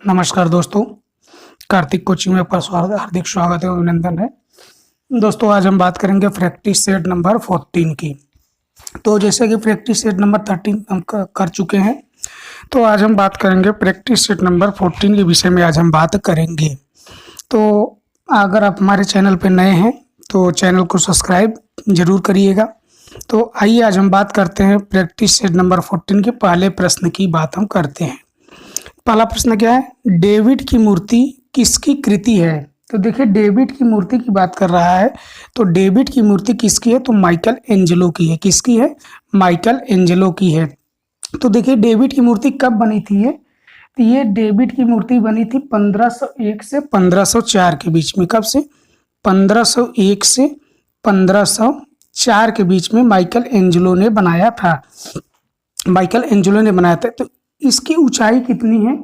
नमस्कार दोस्तों, कार्तिक कोचिंग में आपका स्वागत हार्दिक स्वागत है, अभिनंदन है। दोस्तों आज हम बात करेंगे प्रैक्टिस सेट नंबर 14 की। तो जैसे कि प्रैक्टिस सेट नंबर 13 हम कर चुके हैं, तो आज हम बात करेंगे प्रैक्टिस सेट नंबर 14 के विषय में आज हम बात करेंगे। तो अगर आप हमारे चैनल पर नए हैं तो चैनल को सब्सक्राइब जरूर करिएगा। तो आइए आज हम बात करते हैं प्रैक्टिस सेट नंबर 14 के पहले प्रश्न की बात हम करते हैं। पहला प्रश्न क्या है, डेविड की मूर्ति किसकी कृति है? तो देखिए डेविड की मूर्ति की बात कर रहा है, तो डेविड की मूर्ति किसकी है? तो माइकल एंजेलो की है। किसकी है? माइकल एंजेलो की है। तो देखिए डेविड की मूर्ति कब बनी थी ये? तो ये डेविड की मूर्ति बनी थी 1501 से 1504 के बीच में। कब से? 1501 से 1504 के बीच में माइकल एंजेलो ने बनाया था। माइकल एंजेलो ने बनाया था। तो इसकी ऊंचाई कितनी है?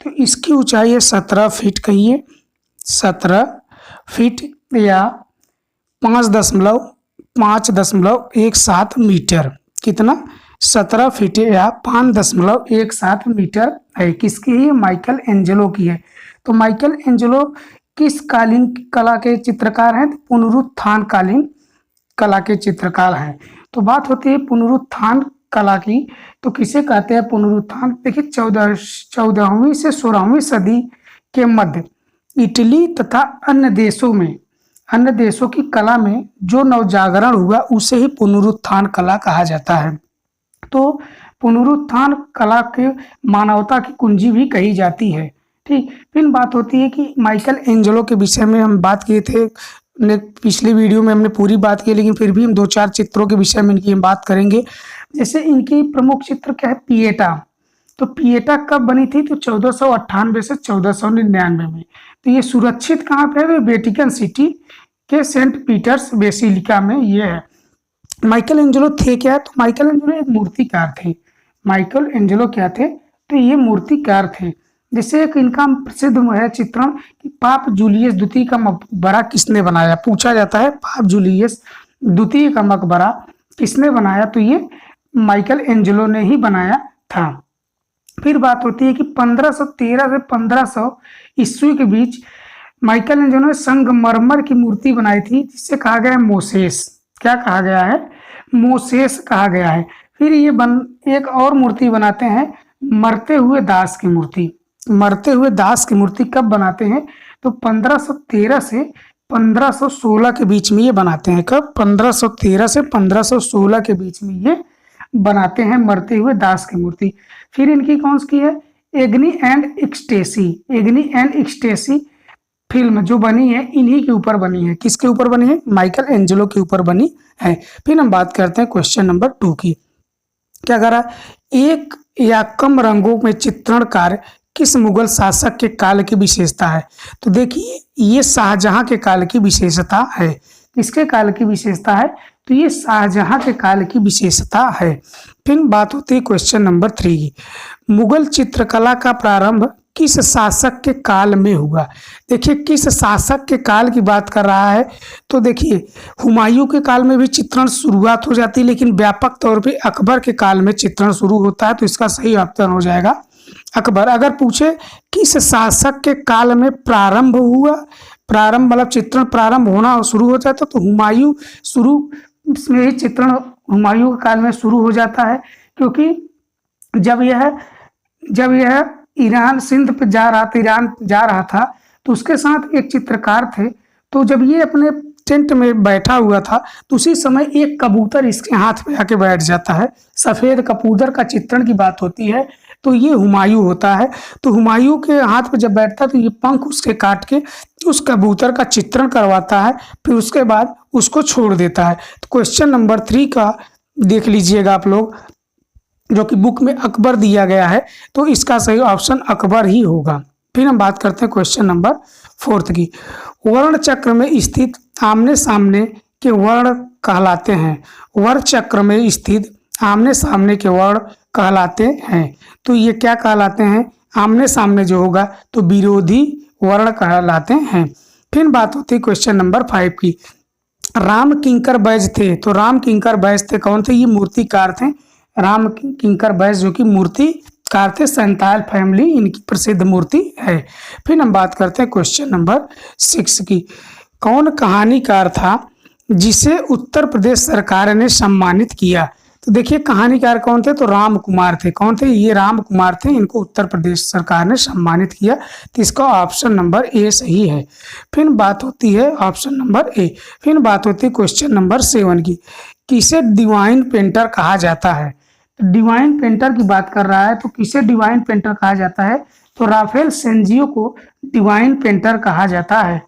तो इसकी ऊंचाई है 17 फीट, कहिए 17 फीट या 5.17 मीटर। कितना? 17 फीट या 5.17 मीटर है। किसकी है? माइकल एंजेलो की है। तो माइकल एंजेलो किस कालीन कला के चित्रकार हैं? पुनरुत्थान कालीन कला के चित्रकार हैं। तो बात होती है पुनरुत्थान कला की, तो किसे कहते हैं पुनरुत्थान? देखिए 14वीं से 16वीं सदी के मध्य इटली तथा अन्य देशों की कला में जो नवजागरण हुआ उसे ही पुनरुत्थान कला कहा जाता है। तो पुनरुत्थान कला के मानवता की कुंजी भी कही जाती है। ठीक, फिर बात होती है कि माइकल एंजेलो के विषय में हम बात किए थे पिछली वीडियो में, हमने पूरी बात की, लेकिन फिर भी हम 2-4 चित्रों के विषय में इनकी हम बात करेंगे। जैसे इनकी प्रमुख चित्र क्या है? पिएटा। तो पिएटा कब बनी थी? तो 1498 से 1499 में। तो ये सुरक्षित कहाँ पे है? वेटिकन सिटी के सेंट पीटर्स बेसिलिका में ये है। माइकल एंजेलो थे क्या? तो माइकल एंजेलो एक मूर्तिकार थे। माइकल एंजेलो क्या थे? तो ये मूर्तिकार थे। जैसे एक इनका प्रसिद्ध है चित्रण कि पाप जूलियस द्वितीय का मकबरा किसने बनाया? पूछा जाता है पाप जूलियस द्वितीय का मकबरा किसने बनाया? तो ये माइकल एंजेलो ने ही बनाया था। फिर बात होती है कि 1513 से 1500 ईस्वी के बीच माइकल एंजेलो ने संगमरमर की मूर्ति बनाई थी, जिससे कहा गया है मोसेस। क्या कहा गया है? मोसेस कहा गया है। फिर ये एक और मूर्ति बनाते हैं, मरते हुए दास की मूर्ति। मरते हुए दास की मूर्ति कब बनाते हैं? तो 1513 से 1516 के बीच में ये बनाते हैं। कब? 1513 से 1516 के बीच में ये बनाते हैं मरते हुए दास की मूर्ति। फिर इनकी कौन सी है? Agony and Ecstasy. Agony and Ecstasy film जो बनी है इन्हीं के ऊपर बनी है। किसके ऊपर बनी है? माइकल एंजेलो के ऊपर बनी है। फिर हम बात करते हैं क्वेश्चन नंबर 2 की। क्या कह रहा है? एक या कम रंगों में चित्रण कार्य किस मुगल शासक के काल की विशेषता है? तो देखिए ये शाहजहां के काल की विशेषता है। किसके काल की विशेषता है? तो ये शाहजहां के काल की विशेषता है। फिर बात होती है क्वेश्चन नंबर 3 की। मुगल चित्रकला का प्रारंभ किस शासक के काल में हुआ? देखिए किस शासक के काल की बात कर रहा है? तो देखिए हुमायूं के काल में भी चित्रण शुरुआत हो जाती है, लेकिन व्यापक तौर पे अकबर के काल में चित्रण शुरू होता है। तो इसका सही ऑप्शन हो जाएगा अकबर। अगर पूछे किस शासक के काल में प्रारंभ हुआ, प्रारंभ मतलब चित्रण प्रारंभ होना शुरू हो जाता, तो हुमायूं शुरू में ही चित्रण हुमायूं के काल में शुरू हो जाता है। क्योंकि जब यह ईरान सिंध पे ईरान जा रहा था, तो उसके साथ एक चित्रकार थे। तो जब ये अपने टेंट में बैठा हुआ था, तो उसी समय एक कबूतर इसके हाथ में आके बैठ जाता है। सफेद कबूतर का चित्रण की बात होती है, तो ये हुमायूं होता है। तो हुमायूं के हाथ पे जब बैठता है, तो ये पंख उसके काट के उस कबूतर का चित्रण करवाता है, फिर उसके बाद उसको छोड़ देता है। तो क्वेश्चन नंबर 3 का देख लीजिएगा आप लोग, जो कि बुक में अकबर दिया गया है, तो इसका सही ऑप्शन अकबर ही होगा। फिर हम बात करते हैं क्वेश्चन नंबर 4 की। वर्ण चक्र में स्थित आमने सामने के वर्ण कहलाते हैं। वर्ण चक्र में स्थित आमने सामने के वर्ण कहलाते हैं। तो ये क्या कहलाते हैं? आमने सामने जो होगा तो विरोधी वर्ण कहलाते हैं। फिर बात होती है क्वेश्चन नंबर 5 की। राम किंकर बैज थे, तो राम किंकर बैज थे कौन थे? ये मूर्तिकार थे। राम किंकर बैज जो कि मूर्तिकार कार थे, संताल फैमिली इनकी प्रसिद्ध मूर्ति है। फिर हम बात करते हैं क्वेश्चन नंबर 6 की। कौन कहानीकार था जिसे उत्तर प्रदेश सरकार ने सम्मानित किया? तो देखिए कहानीकार कौन थे, तो राम कुमार थे। कौन थे ये? राम कुमार थे, इनको उत्तर प्रदेश सरकार ने सम्मानित किया। तो इसका ऑप्शन नंबर ए सही है। फिर बात होती है ऑप्शन नंबर ए। फिर बात होती है क्वेश्चन नंबर 7 की। किसे डिवाइन पेंटर कहा जाता है? डिवाइन पेंटर की बात कर रहा है, तो किसे डिवाइन पेंटर कहा जाता है? तो राफेल सेंजियो को डिवाइन पेंटर कहा जाता है।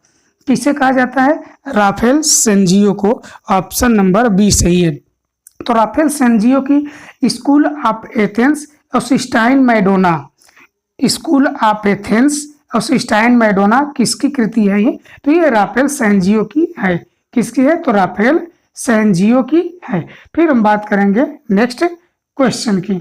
किसे कहा जाता है? राफेल सेंजियो को। ऑप्शन नंबर बी सही है। तो राफेल सेंजियो की स्कूल ऑफ एथेंस और cysteine Madonna, school of Athens और सिस्टाइन मैडोना किसकी कृति है ये? तो ये राफेल सेंजियो की है। किसकी है? तो राफेल सेंजियो की है। फिर हम बात करेंगे नेक्स्ट क्वेश्चन की।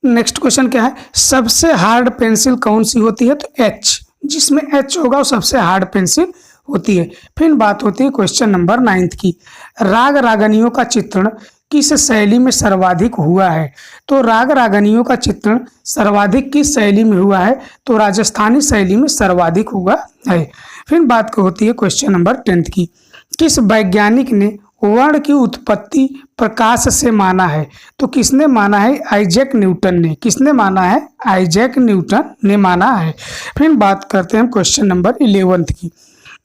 नेक्स्ट क्वेश्चन क्या है? सबसे हार्ड पेंसिल कौन सी होती है? तो एच, जिसमें एच होगा वो सबसे हार्ड पेंसिल होती है। फिर बात होती है क्वेश्चन नंबर 9 की। राग रागनियों का चित्रण किस शैली में सर्वाधिक हुआ है? तो राग रागनियों का चित्रण सर्वाधिक किस शैली में हुआ है? तो राजस्थानी शैली में सर्वाधिक हुआ है। फिर बात होती है क्वेश्चन नंबर 10 की। किस वैज्ञानिक ने वर्ण की उत्पत्ति प्रकाश से माना है? तो किसने माना है? आइजैक न्यूटन ने। किसने माना है? आइजैक न्यूटन ने माना है। फिर बात करते हैं क्वेश्चन नंबर 11 की।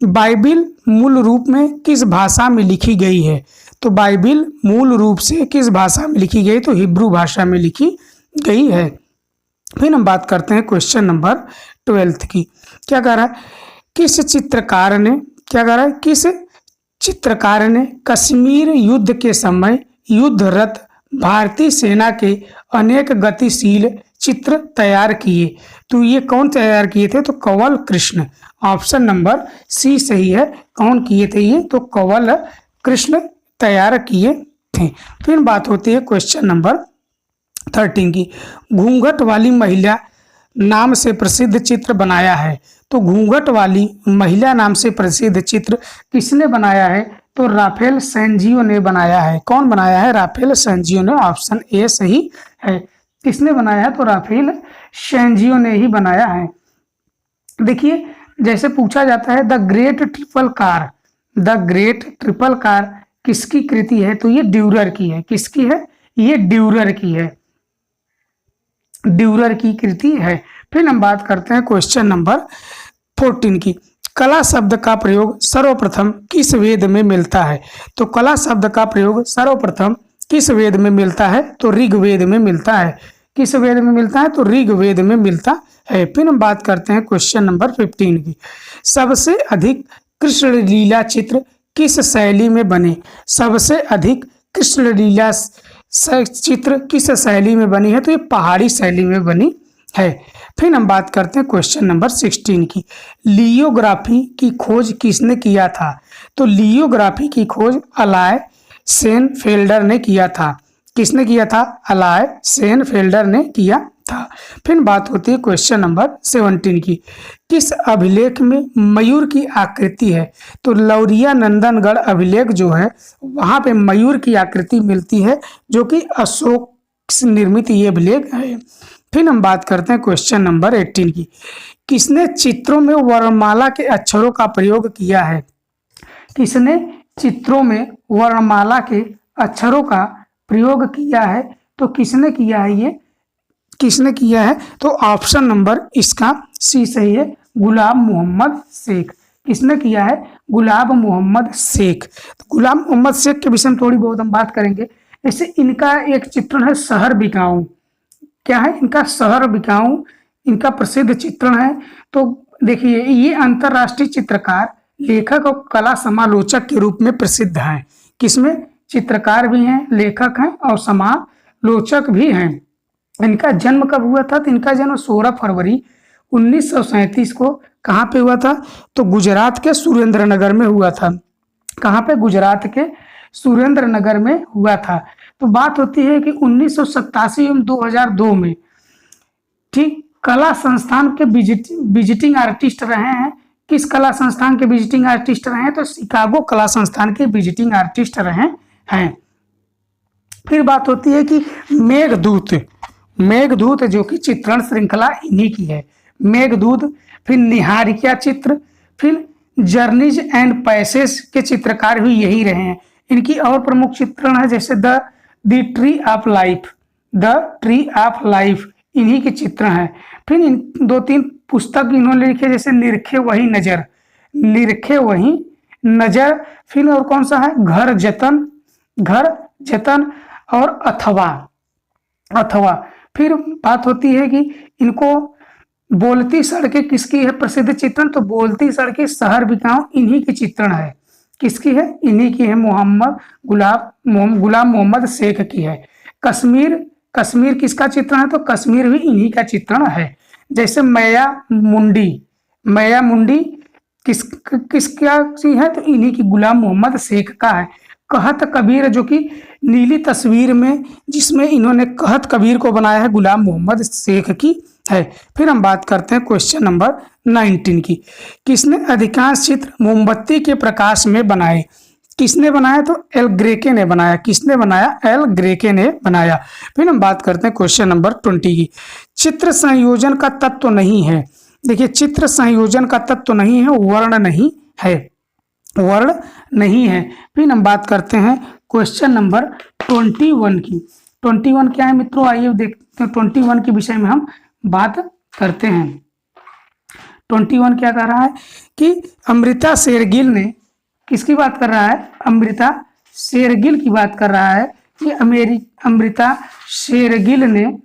बाइबिल मूल रूप में किस भाषा में लिखी गई है? तो बाइबिल मूल रूप से किस भाषा में लिखी गई? तो हिब्रू भाषा में लिखी गई है। फिर हम बात करते हैं क्वेश्चन नंबर 12 की। क्या कह रहा है? किस चित्रकार ने, क्या कह रहा है, किस चित्रकार ने कश्मीर युद्ध के समय युद्धरत भारतीय सेना के अनेक गतिशील चित्र तैयार किए? तो ये कौन तैयार किए थे? तो Kanwal Krishna. Option number C सही है। कौन किए थे ये? तो कंवल कृष्ण तैयार किए थे। फिर बात होती है क्वेश्चन नंबर 13 की। घूंघट वाली महिला नाम से प्रसिद्ध चित्र बनाया है? तो घूंघट वाली महिला नाम से प्रसिद्ध चित्र किसने बनाया है? तो राफेल सेंजियो ने बनाया है। कौन बनाया है? राफेल सेंजियो ने। ऑप्शन ए सही है। किसने बनाया है? तो राफेल सेंजियो ने ही बनाया है। देखिए जैसे पूछा जाता है the great triple car, the great triple car किसकी कृति है? तो ये ड्यूरर की है। किसकी है? ये ड्यूरर की है, ड्यूरर की कृति है। फिर हम बात करते हैं क्वेश्चन नंबर 14 की। कला शब्द का प्रयोग सर्वप्रथम किस वेद में मिलता है? तो कला शब्द का प्रयोग सर्वप्रथम किस वेद में मिलता है? तो ऋग्वेद में मिलता है। किस वेद में मिलता है? तो ऋग्वेद में मिलता है। फिर हम बात करते हैं क्वेश्चन नंबर 15 की। सबसे अधिक कृष्ण लीला चित्र किस शैली में बने? सबसे अधिक कृष्ण लीला चित्र किस शैली में बनी है? तो ये पहाड़ी शैली में बनी है। फिर हम बात करते हैं क्वेश्चन नंबर 16 की। लियोग्राफी की खोज किसने किया था? तो लियोग्राफी की खोज अलाय सेनफेल्डर ने किया था। किसने किया था? अलाय सेनफेल्डर ने किया था। फिर बात होती है क्वेश्चन नंबर 17 की। किस अभिलेख में मयूर की आकृति है? तो लौरिया नंदनगढ़ अभिलेख जो है वहां पे मयूर की आकृति मिलती है, जो कि अशोक से निर्मित ये अभिलेख है। फिर हम बात करते हैं क्वेश्चन नंबर 18 की। किसने चित्रों में वर्णमाला के अक्षरों का प्रयोग किया है? किसने चित्रों में वर्णमाला के अक्षरों का प्रयोग किया है? तो किसने किया है? ये किसने किया है? तो ऑप्शन नंबर इसका सी सही है, गुलाम मोहम्मद शेख। किसने किया है? गुलाम मोहम्मद शेख। तो गुलाम मोहम्मद शेख के विषय में थोड़ी बहुत हम बात करेंगे। जैसे इनका एक चित्रण है शहर बिकाऊ। क्या है इनका? शहर बिकाऊ इनका प्रसिद्ध चित्रण है। तो देखिए ये अंतरराष्ट्रीय चित्रकार, लेखक और कला समालोचक के रूप में प्रसिद्ध हैं। किसमें? चित्रकार भी हैं, लेखक हैं और समालोचक भी हैं। इनका जन्म कब हुआ था? तो इनका जन्म 16 फरवरी 1937 को कहाँ पे हुआ था? तो गुजरात के सुरेंद्रनगर में हुआ था। कहाँ पे? गुजरात के सुरेंद्रनगर में हुआ था। तो बात होती है कि 1987 एवं 2002 में ठीक कला संस्थान के विजिटिंग आर्टिस्ट रहे हैं। किस कला संस्थान के विजिटिंग आर्टिस्ट रहे हैं? तो शिकागो कला संस्थान के विजिटिंग आर्टिस्ट रहे हैं। फिर बात होती है कि मेघदूत, मेघदूत जो कि चित्रण श्रृंखला इन्हीं की है, मेघदूत। फिर निहारिका चित्र, फिर जर्नीज एंड पैसेज के चित्रकार भी यही रहे हैं। इनकी और प्रमुख चित्रण है जैसे the tree of life, the tree of life इन्हीं के चित्र हैं। फिर इन 2-3 पुस्तक इन्होंने लिखे जैसे निरखे वही नजर, निरखे वही नजर। फिर और कौन सा है, घर जतन, घर जतन और अथवा, अथवा। फिर बात होती है कि इनको बोलती सड़कें किसकी है प्रसिद्ध चित्रण, तो बोलती सड़कें शहर बिकाऊ इन्हीं की चित्रण है। किसकी है, इन्हीं की है, गुलाम मोहम्मद शेख की है। कश्मीर, कश्मीर किसका चित्रण है, तो कश्मीर भी इन्हीं का चित्रण है। जैसे मैया मुंडी, मैया मुंडी किसका है, तो इन्हीं की गुलाम मोहम्मद शेख का है। कहत कबीर जो कि नीली तस्वीर में जिसमें इन्होंने कहत कबीर को बनाया है, गुलाम मोहम्मद शेख की है। फिर हम बात करते हैं क्वेश्चन नंबर 19 की। किसने अधिकांश चित्र मोमबत्ती के प्रकाश में बनाए, किसने बनाया, तो एल ग्रेके ने बनाया। किसने बनाया, एल ग्रेके ने बनाया। फिर हम बात करते हैं क्वेश्चन नंबर 20 की। चित्र संयोजन का तत्व नहीं है, देखिए चित्र संयोजन का तत्व नहीं है, वर्ण नहीं है, वर्ण नहीं है। फिर हम बात करते हैं क्वेश्चन नंबर 21 की। 21 क्या है मित्रों, आइए देखते हैं 21 के विषय में हम बात करते हैं। 21 क्या कह रहा है कि अमृता शेरगिल ने, किसकी बात कर रहा है, अमृता शेरगिल की बात कर रहा है कि अमृता शेरगिल ने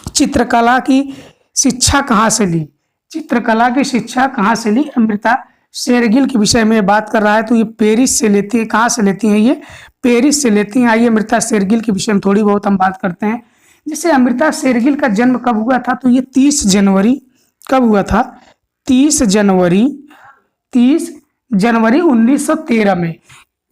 चित्रकला की शिक्षा कहाँ से ली, चित्रकला की शिक्षा कहाँ से ली, अमृता शेरगिल के विषय में बात कर रहा है। तो ये पेरिस से लेती है, कहाँ से लेती हैं, ये पेरिस से लेती हैं। आइए अमृता शेरगिल के विषय में थोड़ी बहुत हम बात करते हैं। जैसे अमृता शेरगिल का जन्म कब हुआ था, तो ये 30 जनवरी कब हुआ था, 30 जनवरी 1913 में,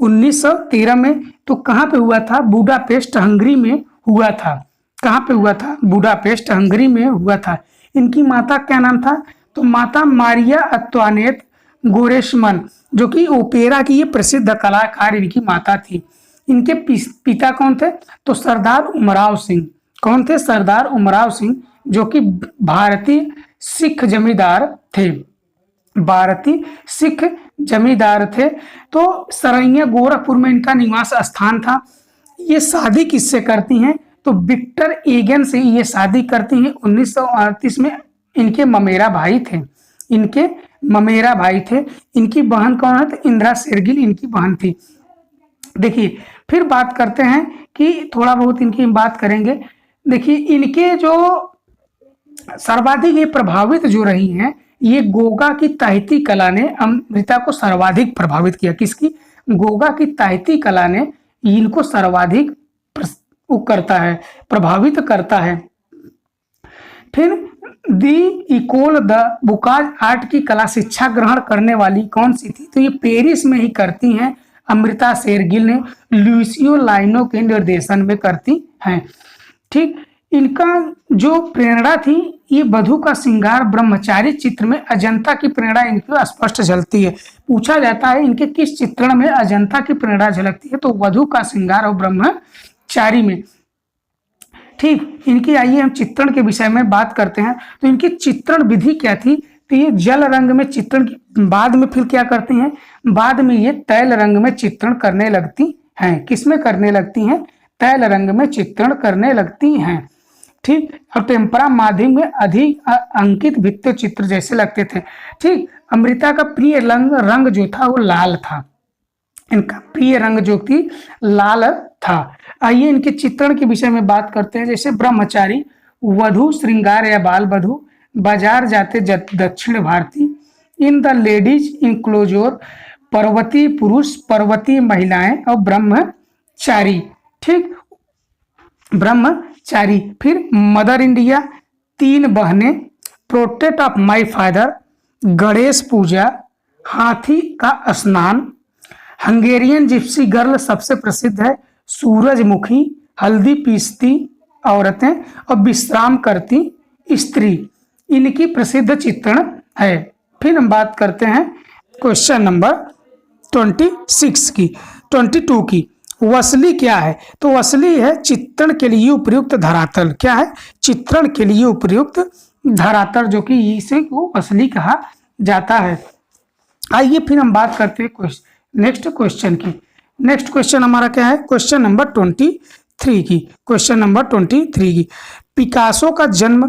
1913 में। तो कहाँ पे हुआ था, बुडापेस्ट हंगरी में हुआ था। कहाँ पे हुआ था, बुडापेस्ट हंगरी में हुआ था। इनकी माता क्या नाम था, तो माता मारिया अत्वानेत गोरेशमन, जो कि ओपेरा की ये प्रसिद्ध कलाकार इनकी माता थी। इनके पिता कौन थे, तो सरदार उमराव सिंह। कौन थे, सरदार उमराव सिंह, जो कि भारतीय सिख जमींदार थे, भारतीय सिख जमींदार थे। तो सरैया गोरखपुर में इनका निवास स्थान था। ये शादी किससे करती हैं, तो विक्टर एगन से ये शादी करती हैं। 1938 में इनके ममेरा भाई थे, इनके ममेरा भाई थे। इनकी बहन कौन है, तो इंदिरा शेरगिल इनकी बहन थी। देखिए फिर बात करते हैं कि थोड़ा बहुत इनकी बात करेंगे। देखिए इनके जो सर्वाधिक ये प्रभावित जो रही हैं, ये गोगा की ताहिती कला ने अमृता को सर्वाधिक प्रभावित किया। किसकी, गोगा की ताहिती कला ने इनको सर्वाधिक करता है, प्रभावित करता है। फिर दी इकोल द बुकाज आर्ट की कला शिक्षा ग्रहण करने वाली कौन सी थी, तो ये पेरिस में ही करती हैं अमृता शेरगिल ने, लुइसियो लाइनो के निर्देशन में करती हैं। ठीक, इनका जो प्रेरणा थी, ये वधु का श्रृंगार ब्रह्मचारी चित्र में अजंता की प्रेरणा इनकी स्पष्ट झलकती है। पूछा जाता है इनके किस चित्रण में अजंता की प्रेरणा झलकती है, तो वधु का श्रृंगार और ब्रह्मचारी में। ठीक, इनकी आइए हम चित्रण के विषय में बात करते हैं। तो इनकी चित्रण विधि क्या थी, तो ये जल रंग में चित्रण की बाद में फिर क्या करती हैं, बाद में ये तैल रंग में चित्रण करने लगती हैं। किसमें करने लगती हैं, तैल रंग में चित्रण करने लगती हैं। ठीक, और टेम्परा माध्यम में अधिक अंकित भित्ति चित्र जैसे लगते थे। ठीक, अमृता का प्रिय रंग जो था वो लाल था, इनका प्रिय रंग जो थी लाल था। आइए इनके चित्रण के विषय में बात करते हैं। जैसे ब्रह्मचारी, वधु श्रृंगार या बाल वधु, बाजार जाते दक्षिण भारतीय, इन द लेडीज इनक्लोजर, पर्वतीय पुरुष, पर्वतीय महिलाएं और ब्रह्मचारी। ठीक, ब्रह्मचारी। फिर मदर इंडिया, 3 बहनें, protect of my father, Ganesh Puja, हाथी का स्नान, हंगेरियन जिप्सी गर्ल सबसे प्रसिद्ध है, सूरजमुखी, हल्दी पीसती औरतें और विश्राम करती स्त्री, इनकी प्रसिद्ध चित्रण है। फिर हम बात करते हैं क्वेश्चन नंबर 22 की। वसली क्या है? तो वसली है चित्रण के लिए उपयुक्त धरातल। क्या है? चित्रण के लिए उपयुक्त धरातल, जो कि इसे को वसली कहा जाता है। आइए फिर हम बात करते हैं नेक्स्ट क्वेश्चन की। नेक्स्ट क्वेश्चन हमारा क्या है? क्वेश्चन नंबर 23 की। क्वेश्चन नंबर 23 की, पिकासो का जन्म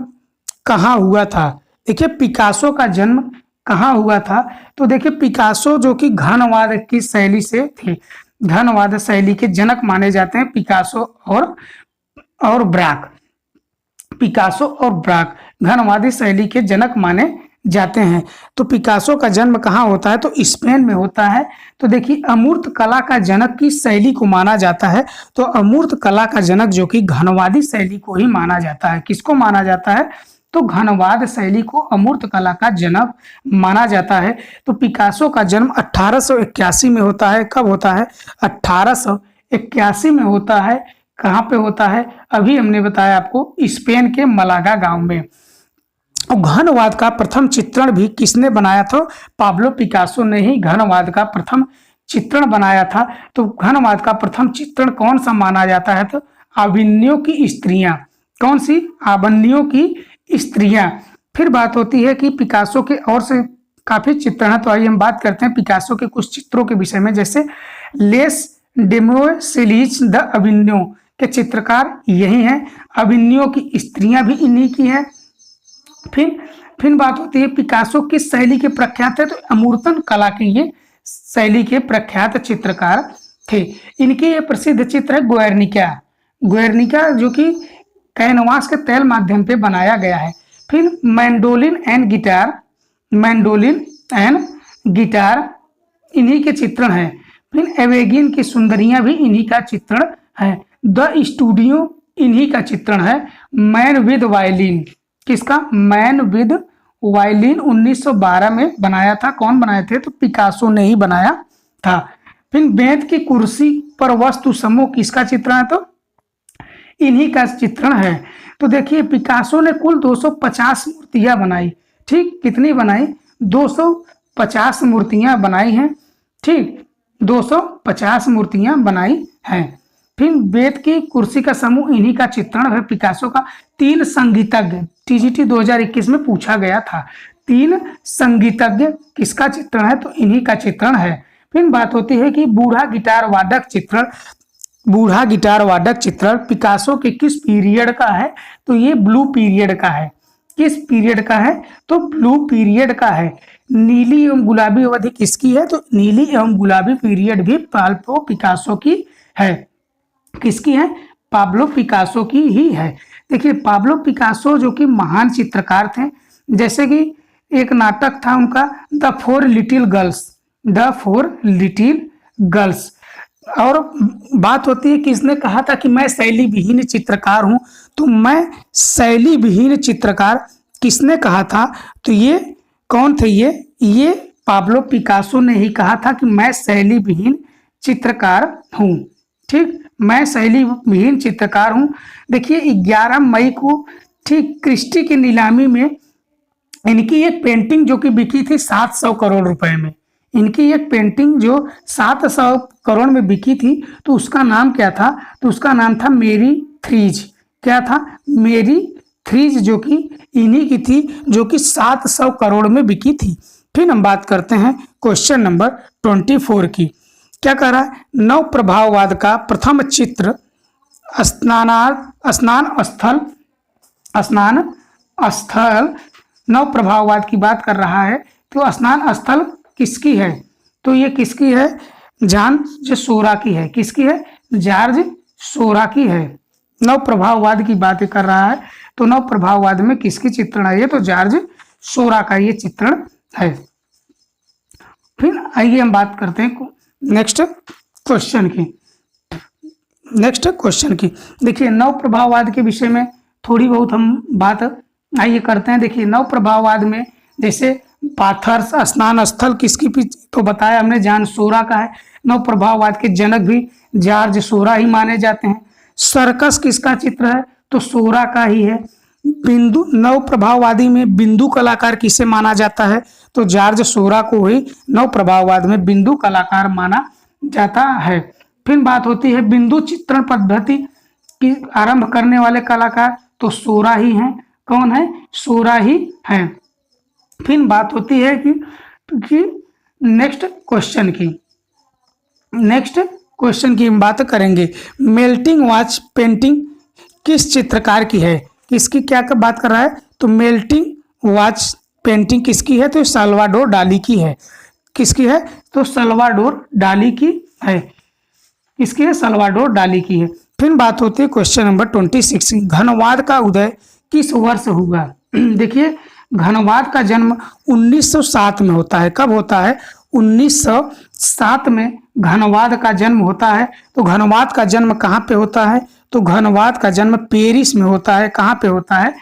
कहाँ हुआ था? देखिए पिकासो का जन्म कहाँ हुआ था? तो देखिए पिकासो जो कि घनवाद की शैली से थे, घनवाद शैली के जनक माने जाते हैं पिकासो और ब्राक। पिकासो और ब्राक घनवादी शैली के जनक माने जाते हैं। तो पिकासो का जन्म कहाँ होता है? तो स्पेन में होता है। तो देखिए अमूर्त कला का जनक की शैली को माना जाता है। तो अमूर्त कला का जनक जो कि घनवादी शैली को ही माना जाता है। किसको माना जाता है? तो घनवाद शैली को अमूर्त कला का जनक माना जाता है। तो पिकासो का जन्म 1881 में होता है। कब होता है? 1881 में होता है। कहाँ पे होता है? अभी हमने बताया आपको, स्पेन के मलागा गांव में। घनवाद का प्रथम चित्रण भी किसने बनाया था? पाब्लो पिकासो ने ही घनवाद का प्रथम चित्रण बनाया था। तो घनवाद का प्रथम चित्रण कौन सा माना जाता है? तो आविन्यो की स्त्रियां। कौन सी? आविन्यो की स्त्रियां। फिर बात होती है कि पिकासो के और से काफी चित्रण है। तो आइए हम बात करते हैं पिकासो के कुछ चित्रों के विषय में। जैसे लेस डेमोसिलीज द अविन्यो के चित्रकार यही हैं। अविन्यो की स्त्रियां भी इन्हीं की हैं। फिर बात होती है पिकासो किस शैली के प्रख्यात है? तो अमूर्तन कला के ये शैली के प्रख्यात चित्रकार थे। इनके ये प्रसिद्ध चित्र है ग्वेर्निका। ग्वेर्निका जो कि कैनवास के तैल माध्यम पे बनाया गया है। फिर mandolin and guitar, mandolin and guitar इन्हीं के चित्रण है। फिर एवेगिन की सुंदरियां भी इन्हीं का चित्रण है। द स्टूडियो इन्हीं का चित्रण है। मैन विद वायलिन, किसका? मैन विद वायलिन 1912 में बनाया था। कौन बनाए थे? तो पिकासो ने ही बनाया था। फिर बेंत की कुर्सी पर वस्तु समूह किसका चित्रण है? तो इन्हीं का चित्रण है। तो देखिए पिकासो ने कुल 250 मूर्तियां बनाई। ठीक, कितनी बनाई? 250 मूर्तियां बनाई हैं। ठीक, 250 मूर्तियां बनाई हैं। फिर बेत की कुर्सी का समूह इन्हीं का चित्रण है पिकासो का। 3 संगीतज्ञ, टीजीटी 2021 में पूछा गया था, 3 संगीतज्ञ किसका चित्रण है? तो इन्हीं का चित्रण है। फिर बात होती है कि बूढ़ा गिटार वादक चित्रण, बूढ़ा गिटार वादक चित्रण पिकासो के किस पीरियड का है? तो ये ब्लू पीरियड का है। किस पीरियड का है? तो ब्लू पीरियड का है। नीली एवं गुलाबी अवधि किसकी है? तो नीली एवं गुलाबी पीरियड भी पाब्लो पिकासो की है। किसकी है? पाब्लो पिकासो की ही है। देखिए पाब्लो पिकासो जो कि महान चित्रकार थे। जैसे कि एक नाटक था उनका the 4 little girls, the 4 little girls. और बात होती है कि इसने कहा था कि मैं शैली विहीन चित्रकार हूं। तो मैं शैली विहीन चित्रकार किसने कहा था? तो ये कौन थे? ये पाब्लो पिकासो ने ही कहा था कि मैं शैली विहीन चित्रकार हूं। ठीक, मैं शैली विहीन चित्रकार हूं। देखिए 11 मई को ठीक क्रिस्टी की नीलामी में इनकी एक पेंटिंग जो कि बिकी थी 700 करोड़ रुपए में। इनकी एक पेंटिंग जो 700 करोड़ में बिकी थी, तो उसका नाम क्या था? तो उसका नाम था मेरी थ्रीज। क्या था? मेरी थ्रीज, जो कि इन्हीं की थी, जो कि 700 करोड़ में बिकी थी। फिर हम बात करते हैं क्वेश्चन नंबर 24 की। क्या कह रहा है? नव प्रभाववाद का प्रथम चित्र स्नान स्थल नव प्रभाववाद की बात कर रहा है। तो स्नान स्थल किसकी है? तो ये किसकी है? जॉर्ज सोरा की है। किसकी है? जॉर्ज सोरा की है। नव प्रभाववाद की बात कर रहा है। तो नव प्रभाववाद में किसकी चित्रण है? ये तो जॉर्ज सोरा का ये चित्रण है। फिर आइए हम बात करते हैं नेक्स्ट क्वेश्चन की। देखिए नव प्रभाववाद के विषय में थोड़ी बहुत हम बात आइए करते हैं। देखिए नव प्रभाववाद में जैसे पाथर्स स्नान स्थल किसकी तो बताया हमने, जॉर्ज सोरा का है। नव प्रभाववाद के जनक भी जॉर्ज सोरा ही माने जाते हैं। सर्कस किसका चित्र है? तो सोरा का ही है। बिंदु नव प्रभाववादी में बिंदु कलाकार किसे माना जाता है? तो जॉर्ज सोरा को ही नव प्रभाववाद में बिंदु कलाकार माना जाता है। फिर बात होती है बिंदु चित्रण पद्धति की आरंभ करने वाले कलाकार, तो सोरा ही हैं। कौन है? सोरा ही हैं। फिर बात होती है कि नेक्स्ट क्वेश्चन की हम बात करेंगे। मेल्टिंग वॉच पेंटिंग किस चित्रकार की है? किसकी क्या बात कर रहा है? तो मेल्टिंग वॉच पेंटिंग किसकी है? तो साल्वाडोर डाली की है। किसकी है? तो साल्वाडोर डाली की है। किसकी है? साल्वाडोर डाली की है। फिर बात होती है क्वेश्चन नंबर 26, घनवाद का उदय किस वर्ष हुआ? देखिए, घनवाद का जन्म 1907 में होता है। कब होता है? 1907 में घनवाद का जन्म होता है। तो घनवाद का जन्म कहाँ पे होता है? तो घनवाद का जन्म पेरिस में होता है। कहाँ पे होता है?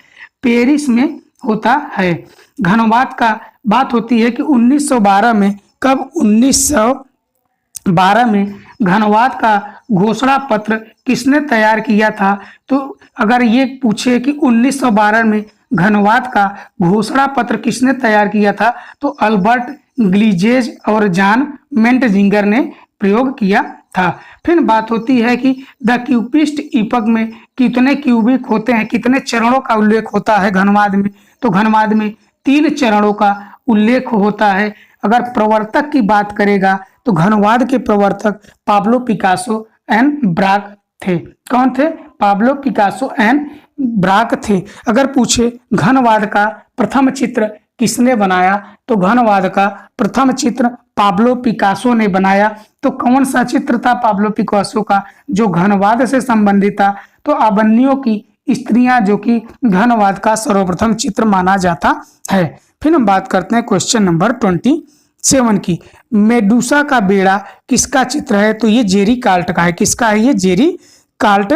पेरिस में होता है। घनवाद का बात होती है कि 1912 में, कब? 1912 में घनवाद का घोषणा पत्र किसने तैयार किया था? तो अगर ये पूछे कि 1912 में घनवाद का घोषणा पत्र किसने तैयार किया था, तो अल्बर्ट ग्लीजेज और जॉन मेंटजिंगर ने प्रयोग किया था। फिर बात होती है कि द क्यूबिस्ट इपक में कितने क्यूबिक होते हैं, कितने चरणों का उल्लेख होता है घनवाद में? तो घनवाद में 3 चरणों का उल्लेख होता है। अगर प्रवर्तक की बात करेगा तो घनवाद के प्रवर्तक पाब्लो पिकासो एंड ब्राक थे। कौन थे? पाब्लो पिकासो एंड ब्राक थे। अगर पूछे घनवाद का प्रथम चित्र किसने बनाया, तो घनवाद का प्रथम चित्र पाब्लो पिकासो ने बनाया। तो कौन सा चित्र था पाब्लो पिकासो का जो घनवाद से संबंधित था? तो अबन्नियों की स्त्रियां, जो कि घनवाद का सर्वप्रथम चित्र माना जाता है। फिर हम बात करते हैं क्वेश्चन नंबर 27 की। मेडूसा का बेड़ा किसका चित्र है? तो ये जेरी कार्ट का है। किसका है? ये जेरी कार्ट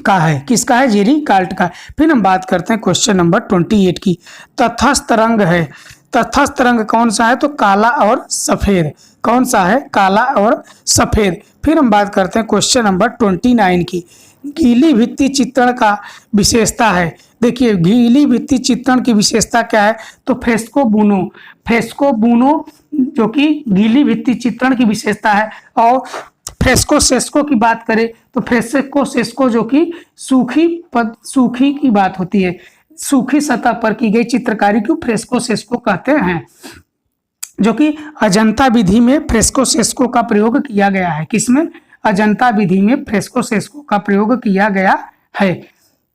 का है। किसका है? जेरी कार्ट का। फिर हम बात करते हैं क्वेश्चन नंबर 28 की। तटस्थ रंग है। तटस्थ रंग कौन सा है? तो काला और सफेद। कौन सा है? काला और सफेद। फिर हम बात करते हैं क्वेश्चन नंबर 29 की। गीली भित्ति चित्रण का विशेषता है। देखिए, गीली भित्ति चित्रण की विशेषता क्या है? तो फ्रेस्को बुनो। फ्रेस्को बुनो जो कि गीली भित्ति चित्रण की विशेषता है। और फ्रेस्को सेस्को की बात करें तो फ्रेस्को सेस्को जो कि सूखी की बात होती है, सूखी सतह पर की गई चित्रकारी को फ्रेस्को सेस्को कहते हैं, जो कि अजंता विधि में फ्रेस्को सेस्को का प्रयोग किया गया है। किसमें? अजंता विधि में फ्रेस्को सेस्को का प्रयोग किया गया है।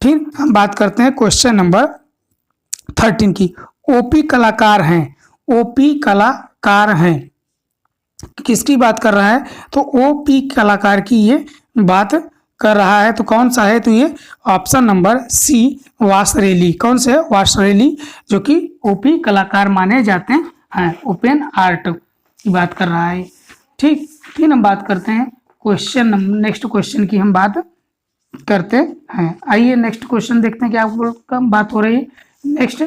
फिर हम बात करते हैं क्वेश्चन नंबर 13 की। ओपी कलाकार हैं। ओपी कलाकार हैं किसकी बात कर रहा है? तो ओपी कलाकार की ये बात कर रहा है। तो कौन सा है? तो ये ऑप्शन नंबर सी वासरेली। कौन से है? वासरेली, जो कि ओपी कलाकार माने जाते हैं। ओपन आर्ट की बात कर रहा है। ठीक, फिर हम बात करते हैं नेक्स्ट क्वेश्चन की हम बात करते हैं। आइए नेक्स्ट क्वेश्चन देखते हैं क्या बात हो रही है नेक्स्ट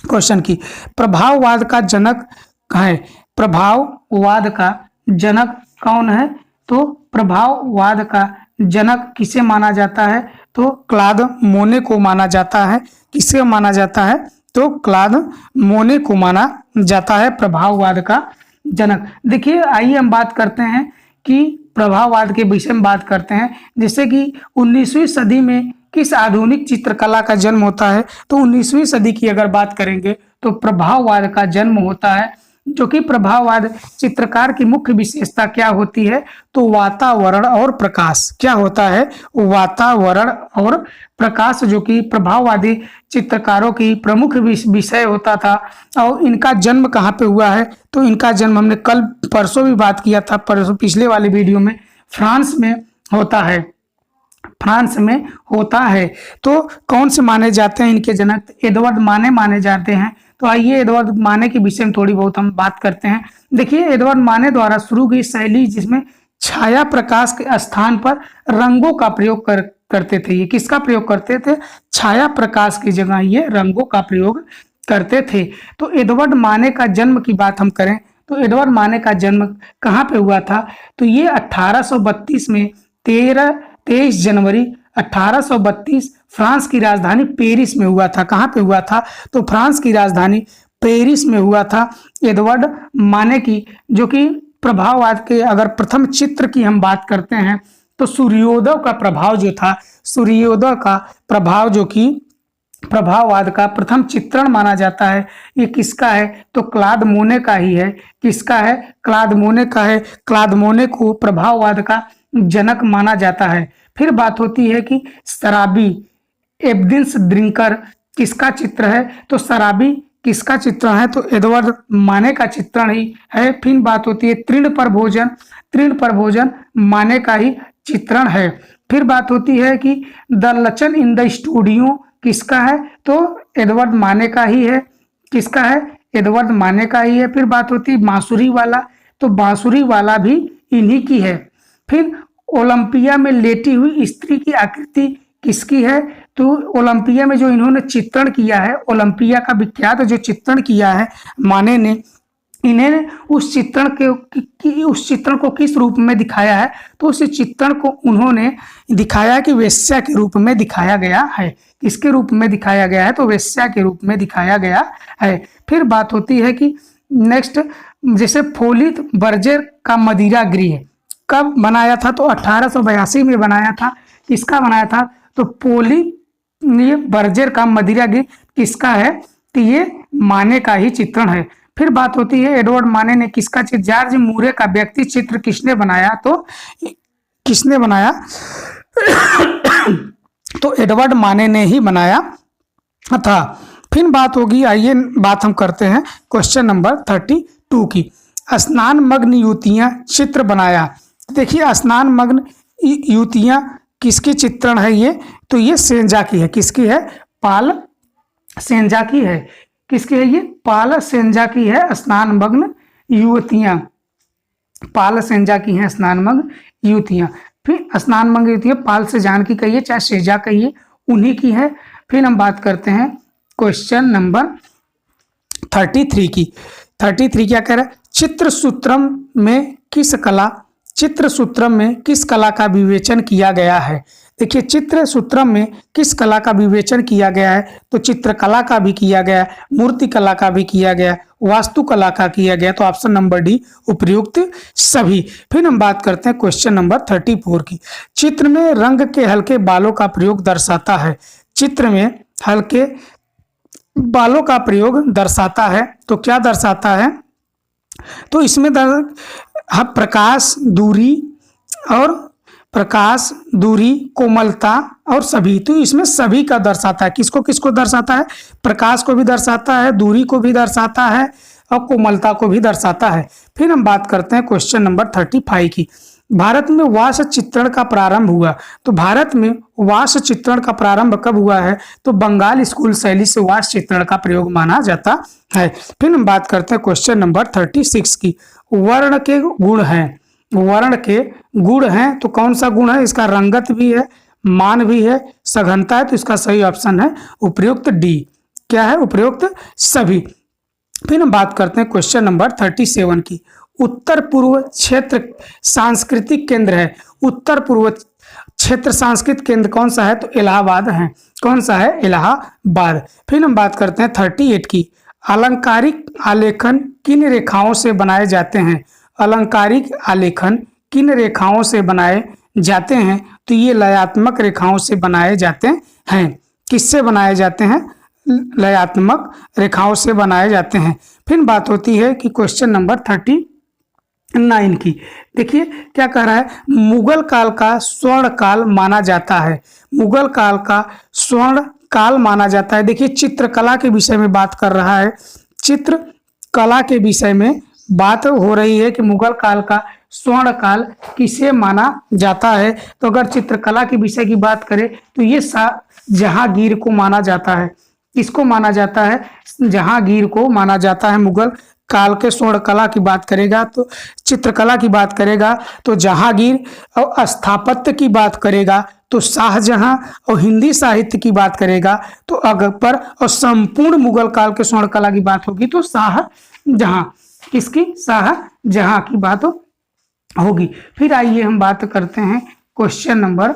क्वेश्चन की। प्रभाववाद का जनक है। प्रभाववाद का जनक कौन है? तो प्रभाववाद का जनक किसे माना जाता है? तो क्लॉद मोने को माना जाता है। किसे माना जाता है? तो क्लॉद मोने को माना जाता है प्रभाववाद का जनक। देखिए, आइए हम बात करते हैं कि प्रभाववाद के विषय में बात करते हैं। जैसे कि 19वीं सदी में किस आधुनिक चित्रकला का जन्म होता है? तो 19वीं सदी की अगर बात करेंगे तो प्रभाववाद का जन्म होता है। जो कि प्रभाववाद चित्रकार की मुख्य विशेषता क्या होती है? तो वातावरण और प्रकाश। क्या होता है? वातावरण और प्रकाश, जो कि प्रभाववादी चित्रकारों की प्रमुख विषय होता था। और इनका जन्म कहाँ पे हुआ है? तो इनका जन्म हमने कल परसों भी बात किया था, पिछले वाले वीडियो में, फ्रांस में होता है। फ्रांस में होता है। तो कौन से माने जाते हैं इनके जनक? एडवर्ड माने माने जाते हैं। तो आइए एडवर्ड माने के विषय में थोड़ी बहुत हम बात करते हैं। देखिए, एडवर्ड माने द्वारा शुरू की शैली जिसमें छाया प्रकाश के स्थान पर रंगों का प्रयोग करते थे। ये किसका प्रयोग करते थे? छाया प्रकाश की जगह ये रंगों का प्रयोग करते थे। तो एडवर्ड माने का जन्म की बात हम करें तो एडवर्ड माने का जन्म कहाँ पे हुआ था? तो ये 1832 में 23 जनवरी 1832 फ्रांस की राजधानी पेरिस में हुआ था। कहाँ पे हुआ था? तो फ्रांस की राजधानी पेरिस में हुआ था। एडवर्ड माने की जो कि प्रभाववाद के अगर प्रथम चित्र की हम बात करते हैं तो सूर्योदय का प्रभाव जो था, सूर्योदय का प्रभाव जो कि प्रभाववाद का प्रथम चित्रण माना जाता है, ये किसका है? तो क्लॉद मोने का ही है। किसका है? क्लॉद मोने का है। क्लॉद मोने को प्रभाववाद का जनक माना जाता है। फिर बात होती है कि शराबी एब्दिल्स ड्रिंकर किसका चित्र है? तो शराबी किसका चित्रण है? तो एडवर्ड माने का चित्रण ही है। फिर बात होती है तृण पर भोजन, तृण पर भोजन माने का ही चित्रण है। फिर बात होती है कि द लचन इन द स्टूडियो किसका है? तो एडवर्ड माने का ही है। किसका है? एडवर्ड माने का ही है। फिर बात होती है बांसुरी वाला, तो बांसुरी वाला भी इन्हीं की है। फिर ओलंपिया में लेटी हुई स्त्री की आकृति किसकी है? तो ओलंपिया में जो इन्होंने चित्रण किया है, ओलंपिया का विख्यात जो चित्रण किया है माने ने, इन्हें उस चित्रण को किस रूप में दिखाया है? तो उस चित्रण को उन्होंने दिखाया कि वेश्या के रूप में दिखाया गया है। किसके रूप में दिखाया गया है? तो वेश्या के रूप में दिखाया गया है। फिर बात होती है कि नेक्स्ट, जैसे फोलित बर्जर का मदिरा गृह कब बनाया था? तो 1882 में बनाया था। किसका बनाया था? तो पोली ये बर्जर का मदिरा गृह किसका है? तो ये माने का ही चित्रण है। फिर बात होती है एडवर्ड माने ने किसका चित्र? जॉर्ज मूरे का व्यक्ति चित्र किसने बनाया? तो किसने बनाया? तो एडवर्ड माने ने ही बनाया था। फिर बात होगी, आइए बात हम करते हैं क्वेश्चन नंबर 32 की। स्नान मग्न युवतियां चित्र बनाया। देखिए स्नान मग्न युवतियां किसकी चित्रण है ये? तो ये सेंजा की है। किसकी है? पाल सेंजा की है। किसकी है ये? पाल सेंजा की है स्नान मग्न युवतियां। पाल सेंजा की है स्नान मग्न युवतियां। फिर स्नान मग्न युवतियां पाल से जान की कहिए चाहे सेजा कहिए, उन्हीं की है। फिर हम बात करते हैं क्वेश्चन नंबर 33 की। 33 क्या कह रहा है? चित्रसूत्रम में किस कला का विवेचन किया गया है? देखिए चित्रसूत्रम में किस कला का विवेचन किया गया है? तो चित्रकला का भी किया गया, मूर्ति कला का भी किया गया, वास्तुकला का किया गया। तो ऑप्शन नंबर डी उपयुक्त सभी। फिर हम बात करते हैं क्वेश्चन नंबर 34 की। चित्र में रंग के हल्के बालों का प्रयोग दर्शाता है। चित्र में हल्के बालों का प्रयोग दर्शाता है, तो क्या दर्शाता है? तो इसमें प्रकाश, दूरी, कोमलता और सभी, तो इसमें सभी का दर्शाता है। किसको किसको दर्शाता है? प्रकाश को भी दर्शाता है, दूरी को भी दर्शाता है और कोमलता को भी दर्शाता है। फिर हम बात करते हैं क्वेश्चन नंबर 35 की। भारत में वास चित्रण का प्रारंभ हुआ। तो भारत में वास चित्रण का प्रारंभ कब हुआ है? तो बंगाल स्कूल शैली से वास चित्रण का प्रयोग माना जाता है। फिर हम बात करते हैं क्वेश्चन नंबर 36 की। वर्ण के गुण हैं। वर्ण के गुण हैं, तो कौन सा गुण है? इसका रंगत भी है, मान भी है, सघनता है। तो इसका सही ऑप्शन है उपयुक्त डी। क्या है? उपयुक्त सभी। फिर हम बात करते हैं क्वेश्चन नंबर 37 की। उत्तर पूर्व क्षेत्र सांस्कृतिक केंद्र है। उत्तर पूर्व क्षेत्र सांस्कृतिक केंद्र कौन सा है? तो इलाहाबाद है। कौन सा है? इलाहाबाद। फिर हम बात करते हैं 38 की। अलंकारिक आलेखन किन रेखाओं से बनाए जाते हैं? अलंकारिक आलेखन किन रेखाओं से बनाए जाते हैं? तो ये लयात्मक रेखाओं से बनाए जाते हैं। किससे बनाए जाते हैं? लयात्मक रेखाओं से बनाए जाते हैं। फिर बात होती है कि क्वेश्चन नंबर 39 की। देखिए क्या कह रहा है? मुगल काल का स्वर्ण काल माना जाता है। मुगल काल का स्वर्ण काल माना जाता है। देखिए चित्रकला के विषय में बात कर रहा है। चित्रकला के विषय में बात हो रही है कि मुगल काल का स्वर्ण काल किसे माना जाता है? तो अगर चित्रकला के विषय की बात करें तो ये जहांगीर को माना जाता है। किसको माना जाता है? जहांगीर को माना जाता है। मुगल काल के स्वर्ण कला की बात करेगा तो चित्रकला की बात करेगा तो जहांगीर, और स्थापत्य की बात करेगा तो शाहजहां, और हिंदी साहित्य की बात करेगा तो अकबर, और संपूर्ण मुगल काल के स्वर्ण कला की बात होगी तो शाहजहां। किसकी? शाहजहां की बात होगी। फिर आइए हम बात करते हैं क्वेश्चन नंबर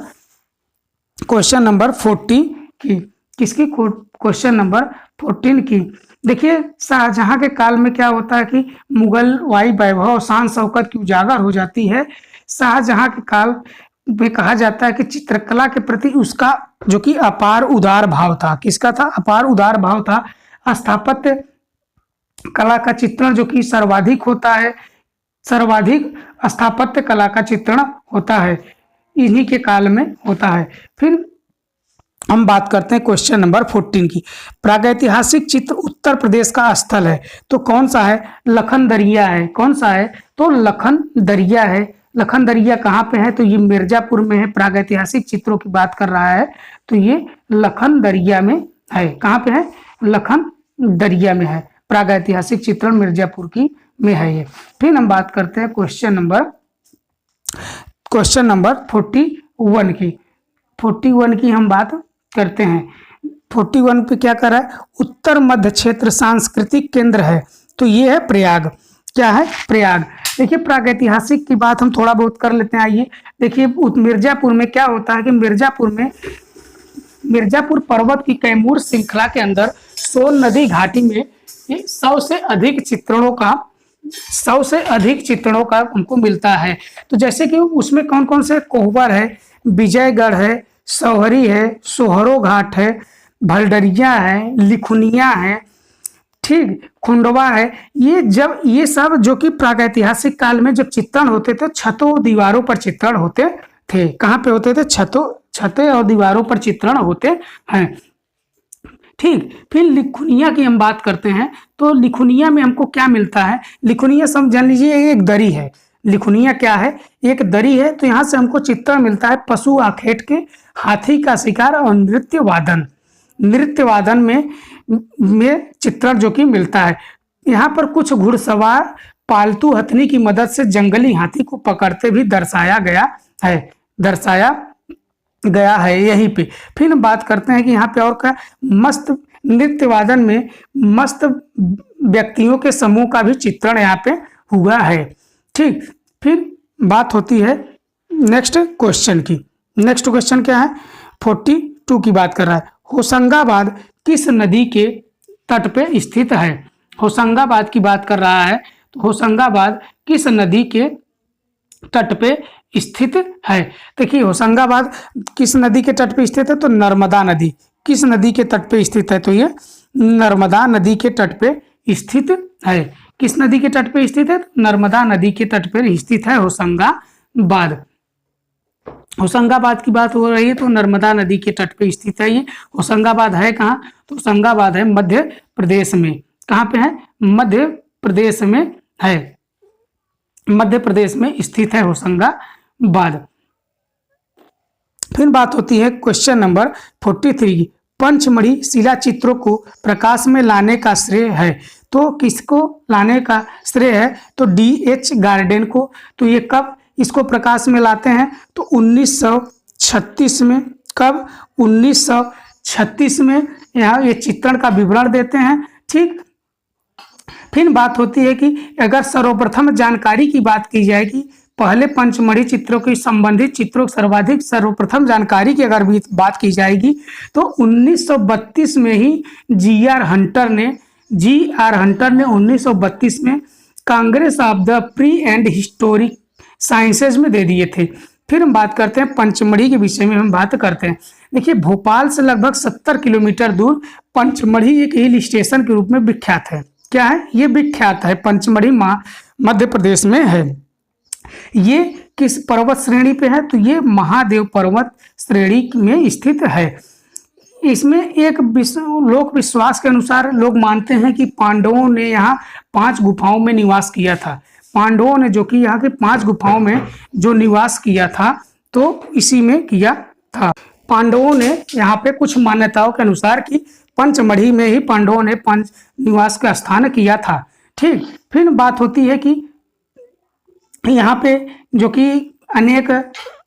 40 की। किसकी? क्वेश्चन नंबर 14 की। देखिए शाहजहां के काल में क्या होता है कि मुगल वाई वैभव और शान शौकत की उजागर हो जाती है। शाहजहां के काल में कहा जाता है कि चित्रकला के प्रति उसका जो कि अपार उदार भाव था। किसका था? अपार उदार भाव था। स्थापत्य कला का चित्रण जो कि सर्वाधिक होता है, सर्वाधिक स्थापत्य कला का चित्रण होता है, इन्हीं के काल में होता है। फिर हम बात करते हैं क्वेश्चन नंबर 14 की। प्रागैतिहासिक चित्र उत्तर प्रदेश का स्थल है, तो कौन सा है? लखन दरिया है। कौन सा है? तो लखन दरिया है। लखन दरिया कहाँ पे है? तो ये मिर्जापुर में है। प्रागैतिहासिक चित्रों की बात कर रहा है तो ये लखन दरिया में है। कहाँ पे है? लखन दरिया में है। प्रागैतिहासिक चित्रण मिर्जापुर की में है ये। फिर हम बात करते हैं क्वेश्चन नंबर 41 की। 41 की हम बात करते हैं। 41 पे क्या कर रहा है? उत्तर मध्य क्षेत्र सांस्कृतिक केंद्र है, तो ये है प्रयाग। क्या है? प्रयाग। देखिए प्रागैतिहासिक की बात हम थोड़ा बहुत कर लेते हैं। आइए देखिए मिर्जापुर में क्या होता है कि मिर्जापुर पर्वत की कैमूर श्रृंखला के अंदर सोन नदी घाटी में 100 से अधिक चित्रणों का हमको मिलता है। तो जैसे कि उसमें कौन कौन से? कोहबर है, विजयगढ़ है, सौहरी है, सोहरो घाट है, भलडरिया है, लिखुनिया है, ठीक, खुंडवा है। ये सब जो कि प्रागैतिहासिक काल में जब चित्रण होते थे छतों दीवारों पर चित्रण होते थे। कहाँ पे होते थे? छतें और दीवारों पर चित्रण होते हैं, ठीक। फिर लिखुनिया की हम बात करते हैं तो लिखुनिया में हमको क्या मिलता है? लिखुनिया समझ लीजिए एक दरी है। लिखुनिया क्या है? एक दरी है। तो यहाँ से हमको चित्रण मिलता है पशु आखेट के, हाथी का शिकार और नृत्य वादन में चित्रण जो कि मिलता है। यहाँ पर कुछ घुड़सवार पालतू हथनी की मदद से जंगली हाथी को पकड़ते भी दर्शाया गया है यहीं पे। फिर हम बात करते हैं कि यहाँ पे और क्या? मस्त नृत्य वादन में मस्त व्यक्तियों के समूह का भी चित्रण यहाँ पे हुआ है, ठीक। फिर बात होती है नेक्स्ट क्वेश्चन की। नेक्स्ट क्वेश्चन क्या है? 42 की बात कर रहा है। होशंगाबाद किस नदी के तट पे स्थित है? होशंगाबाद की बात कर रहा है तो होशंगाबाद किस नदी के तट पे स्थित है? देखिए होशंगाबाद किस नदी के तट पे स्थित है? तो नर्मदा नदी। किस नदी के तट पे स्थित है? तो ये नर्मदा नदी के तट पे स्थित है। किस नदी के तट पे स्थित है? नर्मदा नदी के तट पे स्थित है होशंगाबाद। होशंगाबाद की बात हो रही है तो नर्मदा नदी के तट पे स्थित है ये। होशंगाबाद है कहाँ? तो होशंगाबाद है मध्य प्रदेश में। कहाँ पे है? मध्य प्रदेश में है। मध्य प्रदेश में स्थित है होशंगाबाद। फिर बात होती है क्वेश्चन नंबर 43 की। पंचमढ़ी शिला चित्रों को प्रकाश में लाने का श्रेय है, तो किसको लाने का श्रेय है? तो D.H. गार्डन को। तो ये कब इसको प्रकाश में लाते हैं? तो 1936 में। कब? 1936 में यहाँ ये चित्रण का विवरण देते हैं, ठीक। फिर बात होती है कि अगर सर्वप्रथम जानकारी की बात की जाएगी, पहले पंचमढ़ी चित्रों की संबंधित चित्रों सर्वाधिक सर्वप्रथम जानकारी की अगर बात की जाएगी तो 1932 में ही जी.आर. हंटर ने 1932 में Congress of the pre and historic sciences में दे दिए थे। फिर हम बात करते हैं पंचमढ़ी के विषय में हम बात करते हैं। देखिए भोपाल से लगभग 70 किलोमीटर दूर पंचमढ़ी एक हिल स्टेशन के रूप में विख्यात है। क्या है? ये विख्यात है। पंचमढ़ी मध्य प्रदेश में है। ये किस पर्वत श्रेणी पे है? तो ये महादेव पर्वत श्रेणी में स्थित है। इसमें एक लोक विश्वास के अनुसार लोग मानते हैं कि पांडवों ने यहाँ 5 गुफाओं में निवास किया था। पांडवों ने जो कि यहाँ के 5 गुफाओं में जो निवास किया था तो इसी में किया था। पांडवों ने यहाँ पे कुछ मान्यताओं के अनुसार कि पंचमढ़ी में ही पांडवों ने पंच निवास का स्थान किया था, ठीक। फिर बात होती है कि यहाँ पे जो कि अनेक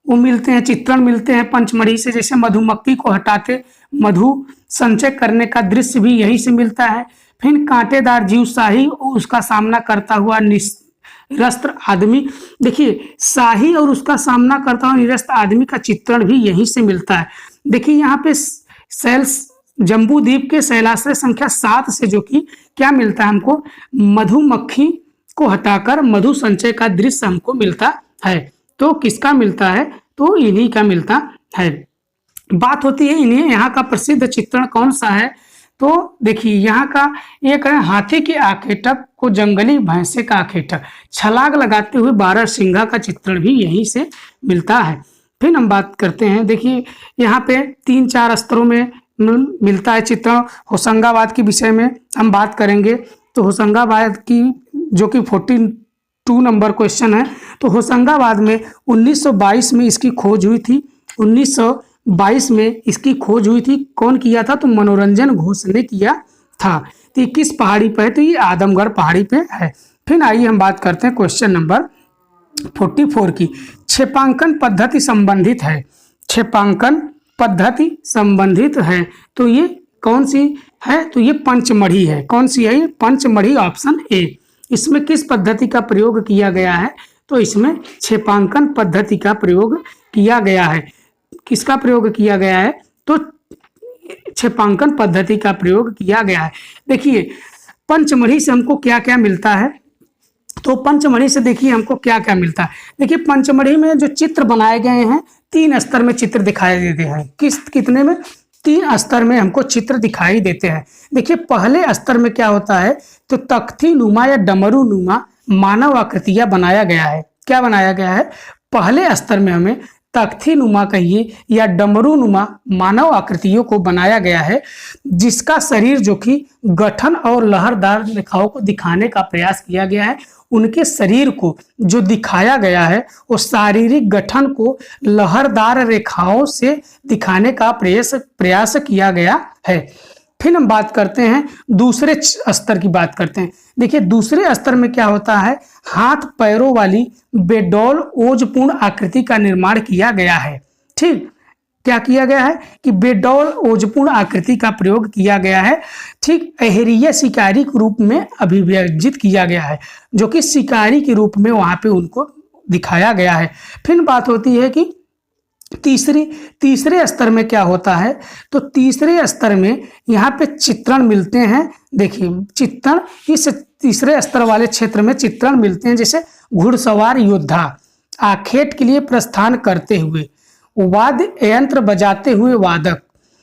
वो मिलते हैं, चित्रण मिलते हैं पंचमढ़ी से, जैसे मधुमक्खी को हटाते मधु संचय करने का दृश्य भी यहीं से मिलता है। फिर कांटेदार जीव शाही उसका सामना करता हुआ निरस्त्र आदमी। देखिए शाही और उसका सामना करता हुआ निरस्त्र आदमी का चित्रण भी यहीं से मिलता है। देखिए यहाँ पे जम्बू द्वीप के शैलाश्रय संख्या 7 से जो कि क्या मिलता है हमको, मधुमक्खी को हटाकर मधु संचय का दृश्य हमको मिलता है। तो किसका मिलता है, तो इन्हीं का मिलता है। बात होती है इन्हें यहाँ का प्रसिद्ध चित्रण कौन सा है, तो देखिए यहाँ का एक है हाथी के आखेटक को जंगली भैंसे का आखेटक, छलांग लगाते हुए 12 सिंघा का चित्रण भी यहीं से मिलता है। फिर हम बात करते हैं, देखिए यहाँ पे 3-4 स्तरों में मिलता है चित्रण। होशंगाबाद के विषय में हम बात करेंगे, तो होशंगाबाद की जो कि 42 नंबर क्वेश्चन है, तो होशंगाबाद में 1922 में इसकी खोज हुई थी। 1922 में इसकी खोज हुई थी, कौन किया था, तो मनोरंजन घोष ने किया था। तो ये किस पहाड़ी पर है, तो ये आदमगढ़ पहाड़ी पे है। फिर आइए हम बात करते हैं क्वेश्चन नंबर 44 की। क्षेपांकन पद्धति संबंधित है, क्षेपांकन पद्धति संबंधित है, तो ये कौन सी है, तो ये पंचमढ़ी है। कौन सी है, ये पंचमढ़ी, ऑप्शन ए। इसमें किस पद्धति का प्रयोग किया गया है, तो इसमें क्षेपांकन पद्धति का प्रयोग किया गया है। किसका प्रयोग किया गया है, तो क्षेपांकन पद्धति का प्रयोग किया गया है। देखिए पंचमढ़ी से हमको क्या क्या मिलता है, तो पंचमढ़ी से देखिए हमको क्या क्या मिलता है। देखिए पंचमढ़ी में जो चित्र बनाए गए हैं, 3 स्तर में चित्र दिखाई देते हैं। कितने में, 3 स्तर में हमको चित्र दिखाई देते हैं। देखिए पहले स्तर में क्या होता है, तो तख्ती नुमा या डमरू नुमा मानव आकृतियां बनाया गया है। क्या बनाया गया है, पहले स्तर में हमें तख्ती नुमा कहिए या डमरू नुमा मानव आकृतियों को बनाया गया है, जिसका शरीर जो कि गठन और लहरदार रेखाओं को दिखाने का प्रयास किया गया है। उनके शरीर को जो दिखाया गया है वो शारीरिक गठन को लहरदार रेखाओं से दिखाने का प्रयास किया गया है। फिर हम बात करते हैं दूसरे स्तर की बात करते हैं। देखिए दूसरे स्तर में क्या होता है, हाथ पैरों वाली बेडौल ओजपूर्ण आकृति का निर्माण किया गया है। ठीक, क्या किया गया है कि बेडौल ओजपूर्ण आकृति का प्रयोग किया गया है। ठीक, अहरिया शिकारी के रूप में अभिव्यंजित किया गया है, जो कि शिकारी के रूप में वहां पे उनको दिखाया गया है। फिर बात होती है कि तीसरे स्तर में क्या होता है, तो तीसरे स्तर में यहाँ पे चित्रण मिलते हैं। देखिए चित्रण इस तीसरे स्तर वाले क्षेत्र में चित्रण मिलते हैं, जैसे घुड़सवार योद्धा आखेट के लिए प्रस्थान करते हुए, वाद्य यंत्र बजाते हुए वादक,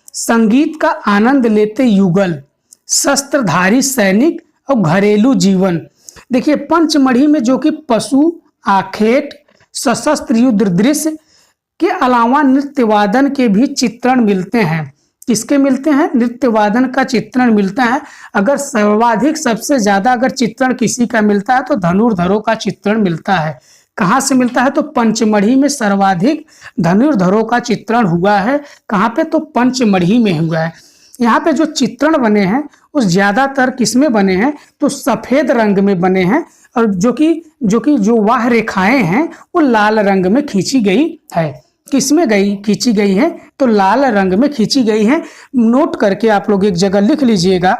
संगीत का आनंद लेते युगल, शस्त्रधारी सैनिक और घरेलू जीवन। देखिए पंचमढ़ी में जो कि पशु आखेट सशस्त्र युद्ध दृश्य के अलावा नृत्य वादन के भी चित्रण मिलते हैं। किसके मिलते हैं, नृत्य वादन का चित्रण मिलता है। अगर सर्वाधिक सबसे ज्यादा अगर चित्रण किसी का मिलता है तो धनुर्धरों का चित्रण मिलता है। कहाँ से मिलता है, तो पंचमढ़ी में सर्वाधिक धनुर्धरों का चित्रण हुआ है। कहाँ पे, तो पंचमढ़ी में हुआ है। यहाँ पे जो चित्रण बने हैं वो ज्यादातर किसमें बने हैं, तो सफेद रंग में बने हैं, और जो वाह रेखाएं हैं वो लाल रंग में खींची गई है। किसमें खींची गई है, तो लाल रंग में खींची गई है। नोट करके आप लोग एक जगह लिख लीजिएगा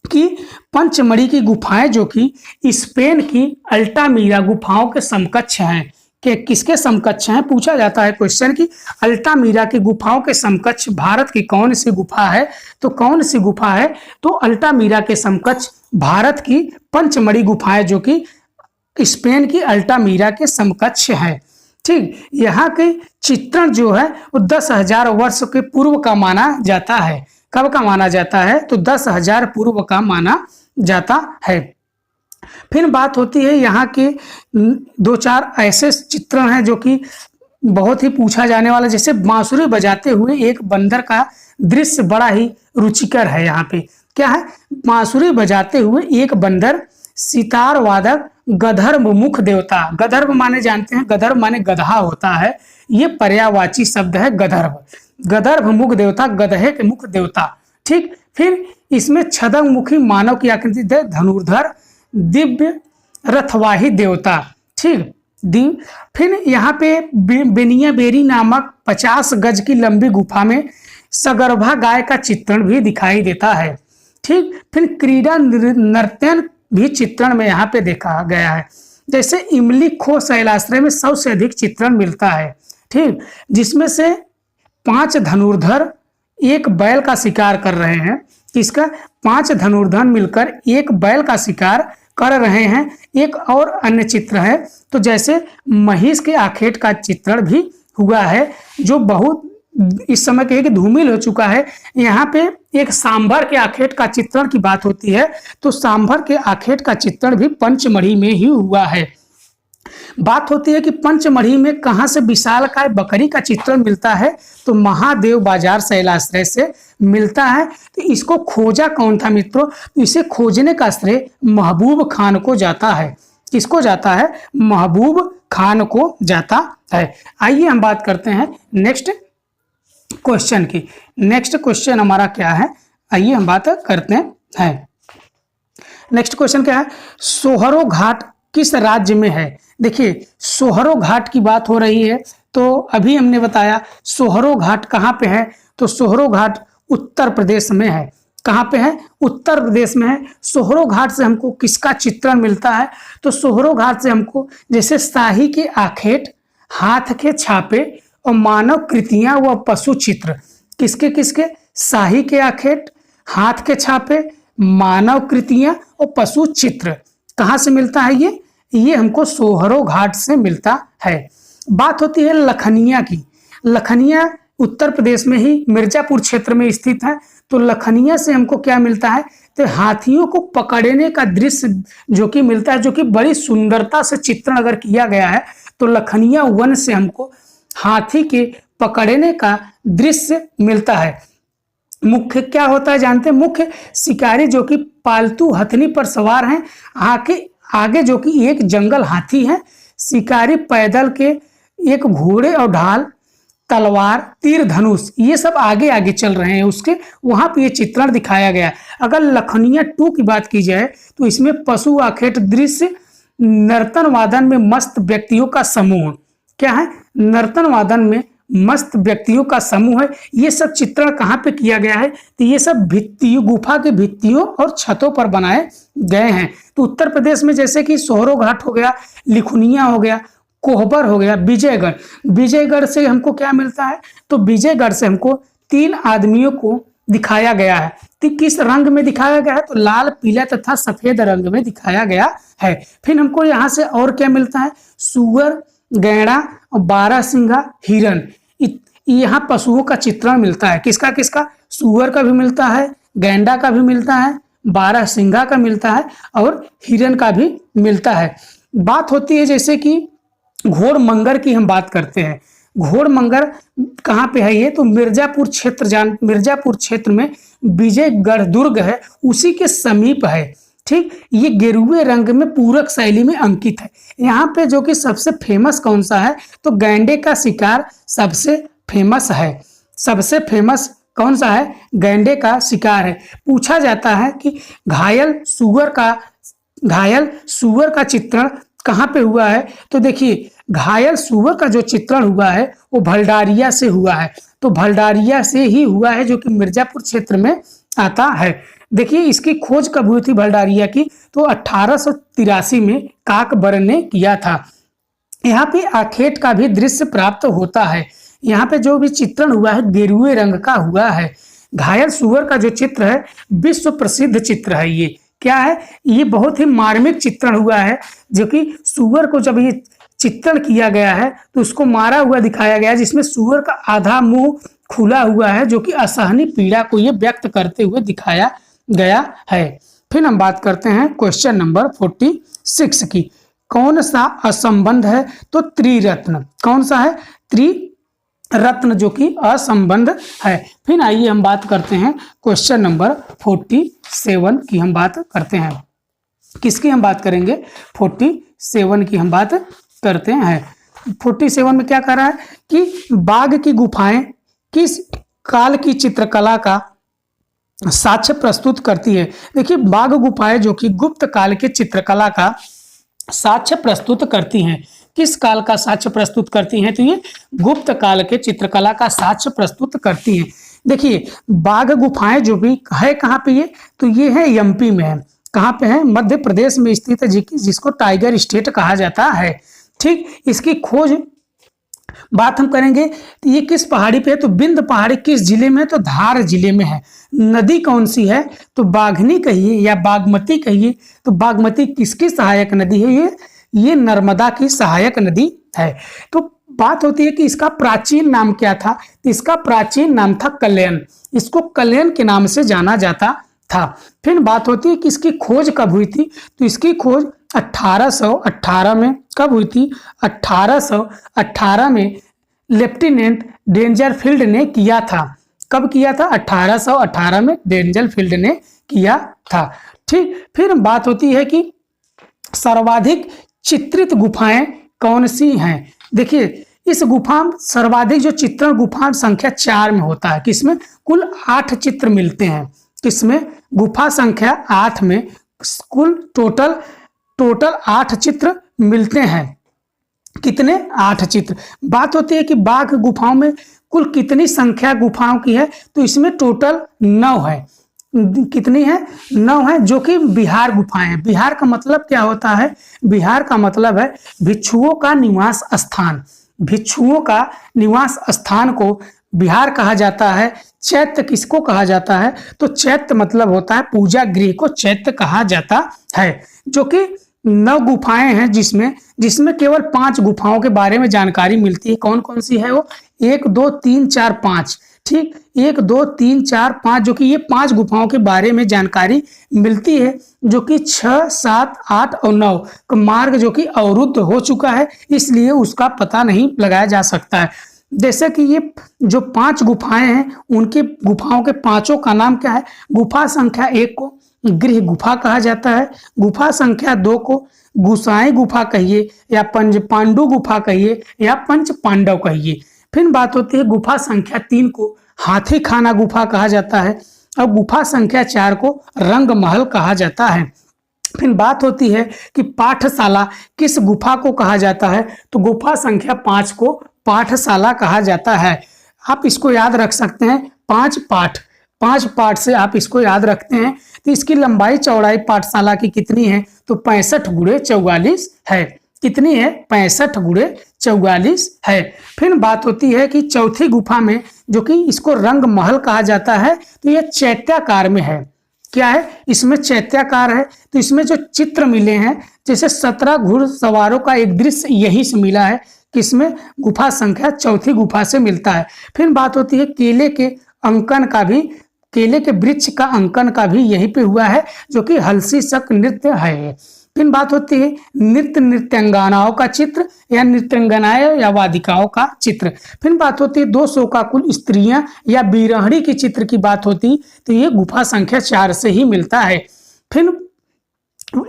कि पंचमढ़ी की गुफाएं जो कि स्पेन की अल्टामीरा गुफाओं के समकक्ष हैं। कि किसके समकक्ष हैं, पूछा जाता है क्वेश्चन की अल्टामीरा की गुफाओं के समकक्ष भारत की कौन सी गुफा है, तो कौन सी गुफा है, तो अल्टामीरा के समकक्ष भारत की पंचमढ़ी गुफाएं जो कि स्पेन की अल्टामीरा के समकक्ष है। ठीक, यहाँ के चित्रण जो है वो 10,000 वर्ष के पूर्व का माना जाता है। कब का माना जाता है, तो 10,000 पूर्व का माना जाता है। फिर बात होती है यहाँ के 2-4 ऐसे चित्रण हैं जो कि बहुत ही पूछा जाने वाला, जैसे बांसुरी बजाते हुए एक बंदर का दृश्य बड़ा ही रुचिकर है। यहाँ पे क्या है, बांसुरी बजाते हुए एक बंदर, सितार वादक, गधर्व मुख देवता। गधर्व माने जानते हैं, गधर्व माने गधा होता है, ये पर्यायवाची शब्द है गधर्व मुख देवता, गधे के मुख देवता। ठीक, फिर इसमें छदंग मुखी मानव की आकृति है, धनुर्धर, दिव्य रथवाही देवता। ठीक, फिर यहाँ पे बेनिया बेरी नामक 50 गज की लंबी गुफा में सगर्भा गाय का चित्रण भी दिखाई देता है। ठीक, फिर क्रीड़ा नर्तन भी चित्रण में यहाँ पे देखा गया है। जैसे इमली खो शैलाश्रय में सबसे अधिक चित्रण मिलता है। ठीक, जिसमें से 5 धनुर्धर एक बैल का शिकार कर रहे हैं। इसका 5 धनुर्धर मिलकर एक बैल का शिकार कर रहे हैं। एक और अन्य चित्र है, तो जैसे महिष के आखेट का चित्रण भी हुआ है, जो बहुत इस समय के कि धूमिल हो चुका है। यहाँ पे एक सांभर के आखेट का चित्रण की बात होती है, तो सांभर के आखेट का चित्रण भी पंचमढ़ी में ही हुआ है। बात होती है कि पंचमढ़ी में कहाँ से विशालकाय बकरी का चित्रण मिलता है, तो महादेव बाजार शैलाश्रय से मिलता है। तो इसको खोजा कौन था मित्रों, तो इसे खोजने का श्रेय महबूब खान को जाता है। किसको जाता है, महबूब खान को जाता है। आइए हम बात करते हैं नेक्स्ट क्वेश्चन की। नेक्स्ट क्वेश्चन हमारा क्या है, आइए हम बात करते हैं। नेक्स्ट क्वेश्चन क्या है, सोहरो घाट किस राज्य में है। देखिए सोहरो घाट की बात हो रही है, तो अभी हमने बताया सोहरो घाट कहाँ पे है, तो सोहरो घाट उत्तर प्रदेश में है। कहाँ पे है, उत्तर प्रदेश में है। सोहरो घाट से हमको किसका चित्रण मिलता है, तो सोहरो घाट से हमको जैसे शाही के आखेट, हाथ के छापे और मानव कृतियां व पशु चित्र, किसके किसके, शाही के आखेट, हाथ के छापे, मानव कृतियां और पशु चित्र कहाँ से मिलता है, ये हमको सोहरो घाट से मिलता है। बात होती है लखनिया की। लखनिया उत्तर प्रदेश में ही मिर्जापुर क्षेत्र में स्थित है। तो लखनिया से हमको क्या मिलता है, तो हाथियों को पकड़ने का दृश्य जो कि मिलता है, जो कि बड़ी सुंदरता से चित्रण अगर किया गया है, तो लखनिया वन से हमको हाथी के पकड़ने का दृश्य मिलता है। मुख्य क्या होता है जानते हैं, मुख्य शिकारी जो कि पालतू हथनी पर सवार हैं, आगे जो कि एक जंगल हाथी है, शिकारी पैदल के एक घोड़े और ढाल, तलवार, तीर, धनुष, ये सब आगे आगे चल रहे हैं उसके, वहां पे ये चित्रण दिखाया गया। अगर लखनिया 2 की बात की जाए तो इसमें पशु आखेट दृश्य, नर्तन वादन में मस्त व्यक्तियों का समूह, क्या है, नर्तन वादन में मस्त व्यक्तियों का समूह है। ये सब चित्रण कहाँ पे किया गया है, तो ये सब भित्तियों, गुफा के भित्तियों और छतों पर बनाए गए हैं। तो उत्तर प्रदेश में जैसे कि सोहरो घाट हो गया, लिखुनिया हो गया, कोहबर हो गया, विजयगढ़। विजयगढ़ से हमको क्या मिलता है, तो विजयगढ़ से हमको 3 आदमियों को दिखाया गया है। तो किस रंग में दिखाया गया है, तो लाल, पीला तथा सफेद रंग में दिखाया गया है। फिर हमको यहाँ से और क्या मिलता है, सुअर, गैंडा और बारहसिंगा, हिरन, यहाँ पशुओं का चित्रण मिलता है। किसका किसका, सुअर का भी मिलता है, गैंडा का भी मिलता है, बारहसिंगा का मिलता है और हिरन का भी मिलता है। बात होती है जैसे कि घोड़मंगर की हम बात करते हैं। घोड़मंगर कहाँ पे है, ये तो मिर्जापुर क्षेत्र में विजयगढ़ दुर्ग है, उसी के समीप है। ठीक, ये गेरुए रंग में पूरक शैली में अंकित है। यहाँ पे जो कि सबसे फेमस कौन सा है, तो गैंडे का शिकार सबसे फेमस है। सबसे फेमस कौन सा है, गैंडे का शिकार है। पूछा जाता है कि घायल सुअर का चित्रण कहाँ पे हुआ है, तो देखिए घायल सुअर का जो चित्रण हुआ है वो भलडारिया से हुआ है। तो भलडारिया से ही हुआ है, जो कि मिर्जापुर क्षेत्र में आता है। देखिए इसकी खोज कब हुई थी भलडारिया की, तो 1883 में काकबरन ने किया था। यहाँ पे आखेट का भी दृश्य प्राप्त होता है। यहाँ पे जो भी चित्रण हुआ है गेरुए रंग का हुआ है। घायल सुअर का जो चित्र है विश्व प्रसिद्ध चित्र है। ये क्या है, ये बहुत ही मार्मिक चित्रण हुआ है, जो कि सुअर को जब ये चित्रण किया गया है तो उसको मारा हुआ दिखाया गया है, जिसमें सुअर का आधा मुंह खुला हुआ है, जो कि असहनीय पीड़ा को ये व्यक्त करते हुए दिखाया गया है। फिर हम बात करते हैं क्वेश्चन नंबर 46 की। कौन सा असंबंध है, तो त्रिरत्न। कौन सा है, त्रिरत्न, जो कि असंबंध है। फिर आइए हम बात करते हैं क्वेश्चन नंबर 47 की। हम बात करते हैं किसकी, हम बात करेंगे 47 की हम बात करते हैं। 47 में क्या कर रहा है कि बाघ की गुफाएं किस काल की चित्रकला का साक्ष्य प्रस्तुत करती है। देखिए बाघ गुफाएं जो कि गुप्त काल के चित्रकला का साक्ष्य प्रस्तुत करती हैं। किस काल का साक्ष्य प्रस्तुत करती हैं, तो ये गुप्त काल के चित्रकला का साक्ष्य प्रस्तुत करती हैं। देखिए बाघ गुफाएं जो भी है कहाँ पे, ये तो ये है एमपी में है। कहाँ पे है, मध्य प्रदेश में स्थित है, जिसको टाइगर स्टेट कहा जाता है। ठीक, इसकी खोज बात हम करेंगे तो ये किस पहाड़ी पे है, तो विंध्य पहाड़ी किस जिले में है, तो धार जिले में है। नदी कौन सी है, तो बाघनी कहिए या बागमती कहिए। तो बागमती किसकी सहायक नदी है, ये नर्मदा की सहायक नदी है। तो बात होती है कि इसका प्राचीन नाम क्या था, तो इसका प्राचीन नाम था कल्याण। इसको कल्याण के नाम से जाना जाता था। फिर बात होती है कि इसकी खोज कब हुई थी, तो इसकी खोज 1818 में कब हुई थी, 1818 में लेफ्टिनेंट डेंजरफील्ड ने किया था। कब किया था, 1818 में डेंजरफील्ड ने किया था। ठीक, फिर बात होती है कि सर्वाधिक चित्रित गुफाएं कौन सी हैं। देखिए इस गुफा सर्वाधिक जो चित्रण गुफा संख्या 4 में होता है, किसमें कुल 8 चित्र मिलते हैं, किसमें गुफा संख्या 8 में कुल टोटल 8 चित्र मिलते हैं। कितने, 8 चित्र। बात होती है कि बाघ गुफाओं में कुल कितनी संख्या गुफाओं की है, तो इसमें टोटल 9 है। कितनी है, 9 है, जो कि बिहार गुफाएं हैं। बिहार का मतलब क्या होता है, बिहार का मतलब है भिक्षुओं का निवास स्थान। भिक्षुओं का निवास स्थान को बिहार कहा जाता है। चैत्य किसको कहा जाता है, तो चैत्य मतलब होता है पूजा गृह को चैत्य कहा जाता है। जो कि 9 गुफाएं हैं, जिसमें केवल 5 गुफाओं के बारे में जानकारी मिलती है। कौन कौन सी है वो, 1 2 3 4 5। ठीक, 1 2 3 4 5, जो कि ये 5 गुफाओं के बारे में जानकारी मिलती है, जो कि 6 7 8 और 9 का मार्ग जो कि अवरुद्ध हो चुका है, इसलिए उसका पता नहीं लगाया जा सकता है। जैसे कि ये जो 5 गुफाएं हैं, उनके गुफाओं के पांचों का नाम क्या है, गुफा संख्या 1 को गृह गुफा कहा जाता है, गुफा संख्या 2 को गुसाई गुफा कहिए या पंच पांडु गुफा कहिए या पंच पांडव कहिए। फिर बात होती है गुफा संख्या 3 को हाथी खाना गुफा कहा जाता है और गुफा संख्या 4 को रंग महल कहा जाता है। फिर बात होती है कि पाठशाला किस गुफा को कहा जाता है, तो गुफा संख्या 5 को पाठशाला कहा जाता है। आप इसको याद रख सकते हैं, 5 पाठ से आप इसको याद रखते हैं। तो इसकी लंबाई चौड़ाई पाठशाला की कितनी है, तो 65 गुणे 44 है। कितनी है, 65 गुणे 44 है। फिर बात होती है कि चौथी गुफा में, जो कि इसको रंग महल कहा जाता है, तो यह चैत्याकार में है। क्या है, इसमें चैत्याकार है। तो इसमें जो चित्र मिले हैं, जैसे 17 घुड़सवारों का एक दृश्य यही से मिला है, किसमें, गुफा संख्या चौथी गुफा से मिलता है। फिर बात होती है केले के वृक्ष का अंकन का भी यहीं पे हुआ है, जो कि हलसी शक नृत्य है। फिर बात होती है नृत्यांगनाओं का चित्र या नृत्यांगनाएं या वादिकाओं का चित्र। फिर बात होती है 200 का कुल स्त्रियां या बीरहणी की चित्र की बात होती, तो ये गुफा संख्या 4 से ही मिलता है। फिर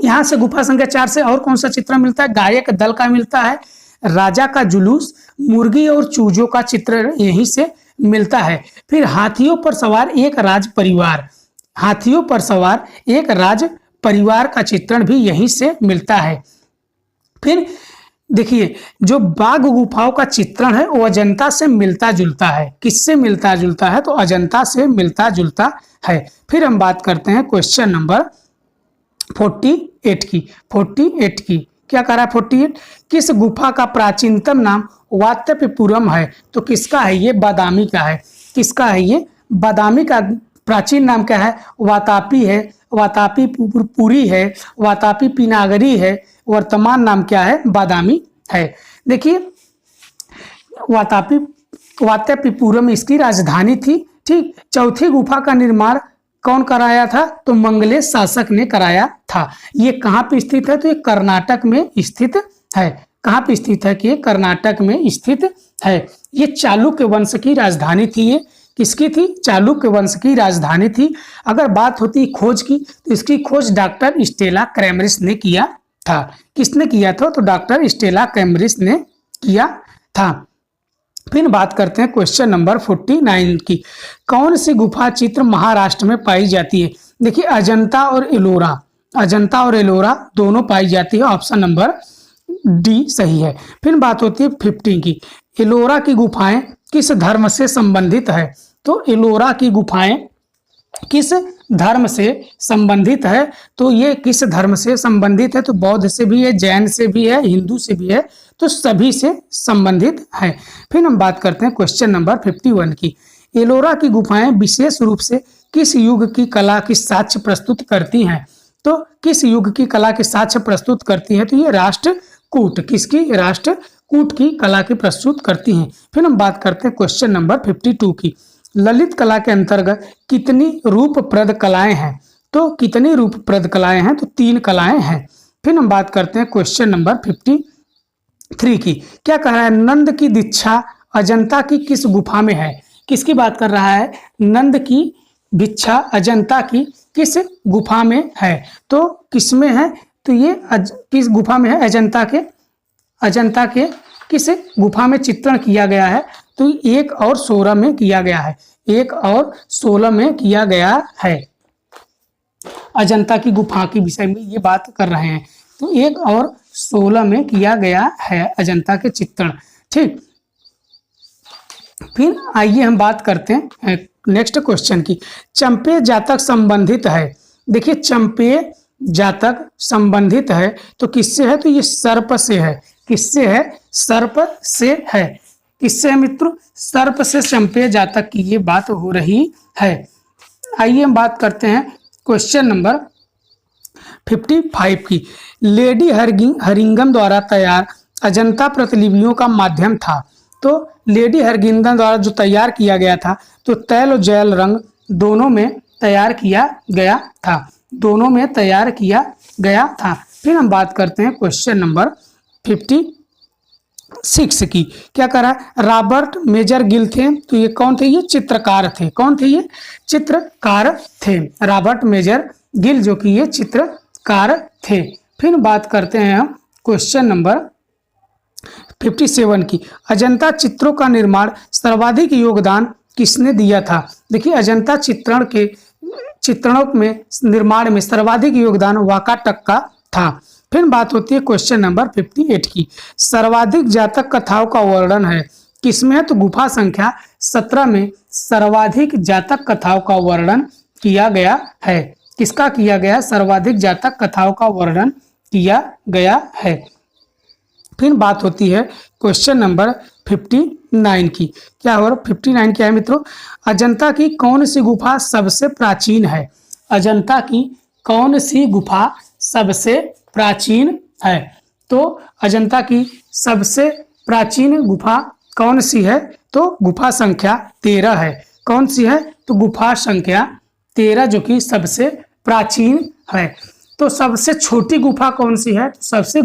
यहाँ से गुफा संख्या 4 से और कौन सा चित्र मिलता है, गायक दल का मिलता है, राजा का जुलूस, मुर्गी और चूजों का चित्र यहीं से मिलता है। फिर हाथियों पर सवार एक राज परिवार का चित्रण भी यहीं से मिलता है। फिर देखिए जो बाघ गुफाओं का चित्रण है वो अजंता से मिलता जुलता है। किससे मिलता जुलता है, तो अजंता से मिलता जुलता है। फिर हम बात करते हैं क्वेश्चन नंबर 48 की। क्या कह रहा है 48, किस गुफा का प्राचीनतम नाम वात्यपुरम है, तो किसका है, ये बादामी का है। किसका है, ये बादामी का प्राचीन नाम क्या है, वातापी है, वातापी पुरी है, वातापी पिनागरी है। वर्तमान नाम क्या है, बादामी है। देखिए वात्यपुरम इसकी राजधानी थी। ठीक, चौथी गुफा का निर्माण कौन कराया था, तो मंगलेश शासक ने कराया था। ये कहाँ पे स्थित है, तो ये कर्नाटक में स्थित है। कहाँ पे स्थित है, कि ये कर्नाटक में स्थित है। ये चालुक्य वंश की राजधानी थी। ये किसकी थी, चालुक्य वंश की राजधानी थी। अगर बात होती खोज की, तो इसकी खोज डॉक्टर स्टेला क्रैमरिस ने किया था। किसने किया था, तो डॉक्टर स्टेला क्रैमरिस ने किया था। फिर बात करते हैं क्वेश्चन नंबर 49 की। कौन सी गुफा चित्र महाराष्ट्र में पाई जाती है। देखिए अजंता और एलोरा दोनों पाई जाती है। ऑप्शन नंबर डी सही है। फिर बात होती है 50 की। एलोरा की गुफाएं किस धर्म से संबंधित है, तो एलोरा की गुफाएं किस धर्म से संबंधित है? तो ये किस धर्म से संबंधित है? तो बौद्ध से भी है, जैन से भी है, हिंदू से भी है, तो सभी से संबंधित है। फिर हम बात करते हैं क्वेश्चन नंबर 51 की। एलोरा की गुफाएं विशेष रूप से किस युग की कला की साक्ष्य प्रस्तुत करती हैं? तो किस युग की कला के साक्ष्य प्रस्तुत करती है? तो ये राष्ट्रकूट, किसकी? राष्ट्रकूट की कला की प्रस्तुत करती हैं। फिर हम बात करते हैं क्वेश्चन नंबर 52 की। ललित कला के अंतर्गत कितनी रूपप्रद कलाएं हैं? तो कितनी रूपप्रद कलाएं हैं? तो 3 कलाएं हैं। फिर हम बात करते हैं क्वेश्चन नंबर 53 की। क्या कह रहा है? नंद की दीक्षा अजंता की किस गुफा में है? किसकी बात कर रहा है? नंद की दीक्षा अजंता की किस गुफा में है? तो किस में है? तो ये किस गुफा में है? अजंता के किस गुफा में चित्रण किया गया है? तो 1 और 16 में किया गया है। 1 और 16 में किया गया है। अजंता की गुफा के विषय में ये बात कर रहे हैं। तो 1 और 16 में किया गया है अजंता के चित्रण। ठीक, फिर आइए हम बात करते हैं नेक्स्ट क्वेश्चन की। चंपे जातक संबंधित है। देखिए, चंपे जातक संबंधित है तो किससे है? तो ये सर्प से है। किससे है? सर्प से है। किससे है मित्रों? सर्प से चंपे जातक की ये बात हो रही है। आइए हम बात करते हैं क्वेश्चन नंबर 55 की। लेडी हरिंगम द्वारा तैयार अजंता प्रतिलिपियों का माध्यम था। तो लेडी हरगिंदन द्वारा जो तैयार किया गया था, तो तैल और जैल रंग दोनों में तैयार किया गया था। दोनों में तैयार किया गया था। फिर हम बात करते हैं क्वेश्चन नंबर 56 की। क्या करा? रॉबर्ट मेजर गिल थे। तो ये कौन थे? ये चित्रकार थे। कौन थे? ये चित्रकार थे। रॉबर्ट मेजर गिल जो कि ये चित्रकार थे। फिर बात करते हैं हम क्वेश्चन नंबर 57 की। अजंता चित्रों का निर्माण सर्वाधिक योगदान किसने दिया था? देखिए, अजंता चित्रणों में निर्माण में सर्वाधिक योगदान वाकाटक का था। फिर बात होती है क्वेश्चन नंबर 58 की। सर्वाधिक जातक कथाओं का वर्णन है किसमें है? तो गुफा संख्या 17 में सर्वाधिक जातक कथाओं का वर्णन किया गया है। किसका किया गया? सर्वाधिक जातक कथाओं का वर्णन किया गया है। फिर बात होती है क्वेश्चन नंबर 59 की। क्या हो रहा? 59 क्या है मित्रों? अजंता की कौन सी गुफा सबसे प्राचीन है? अजंता की कौन सी गुफा सबसे प्राचीन है? तो अजंता की सबसे प्राचीन गुफा कौन सी है? तो गुफा संख्या 13 है। कौन सी है? तो गुफा संख्या 13 जो कि सबसे प्राचीन है। तो सबसे छोटी गुफा कौन सी है? सबसे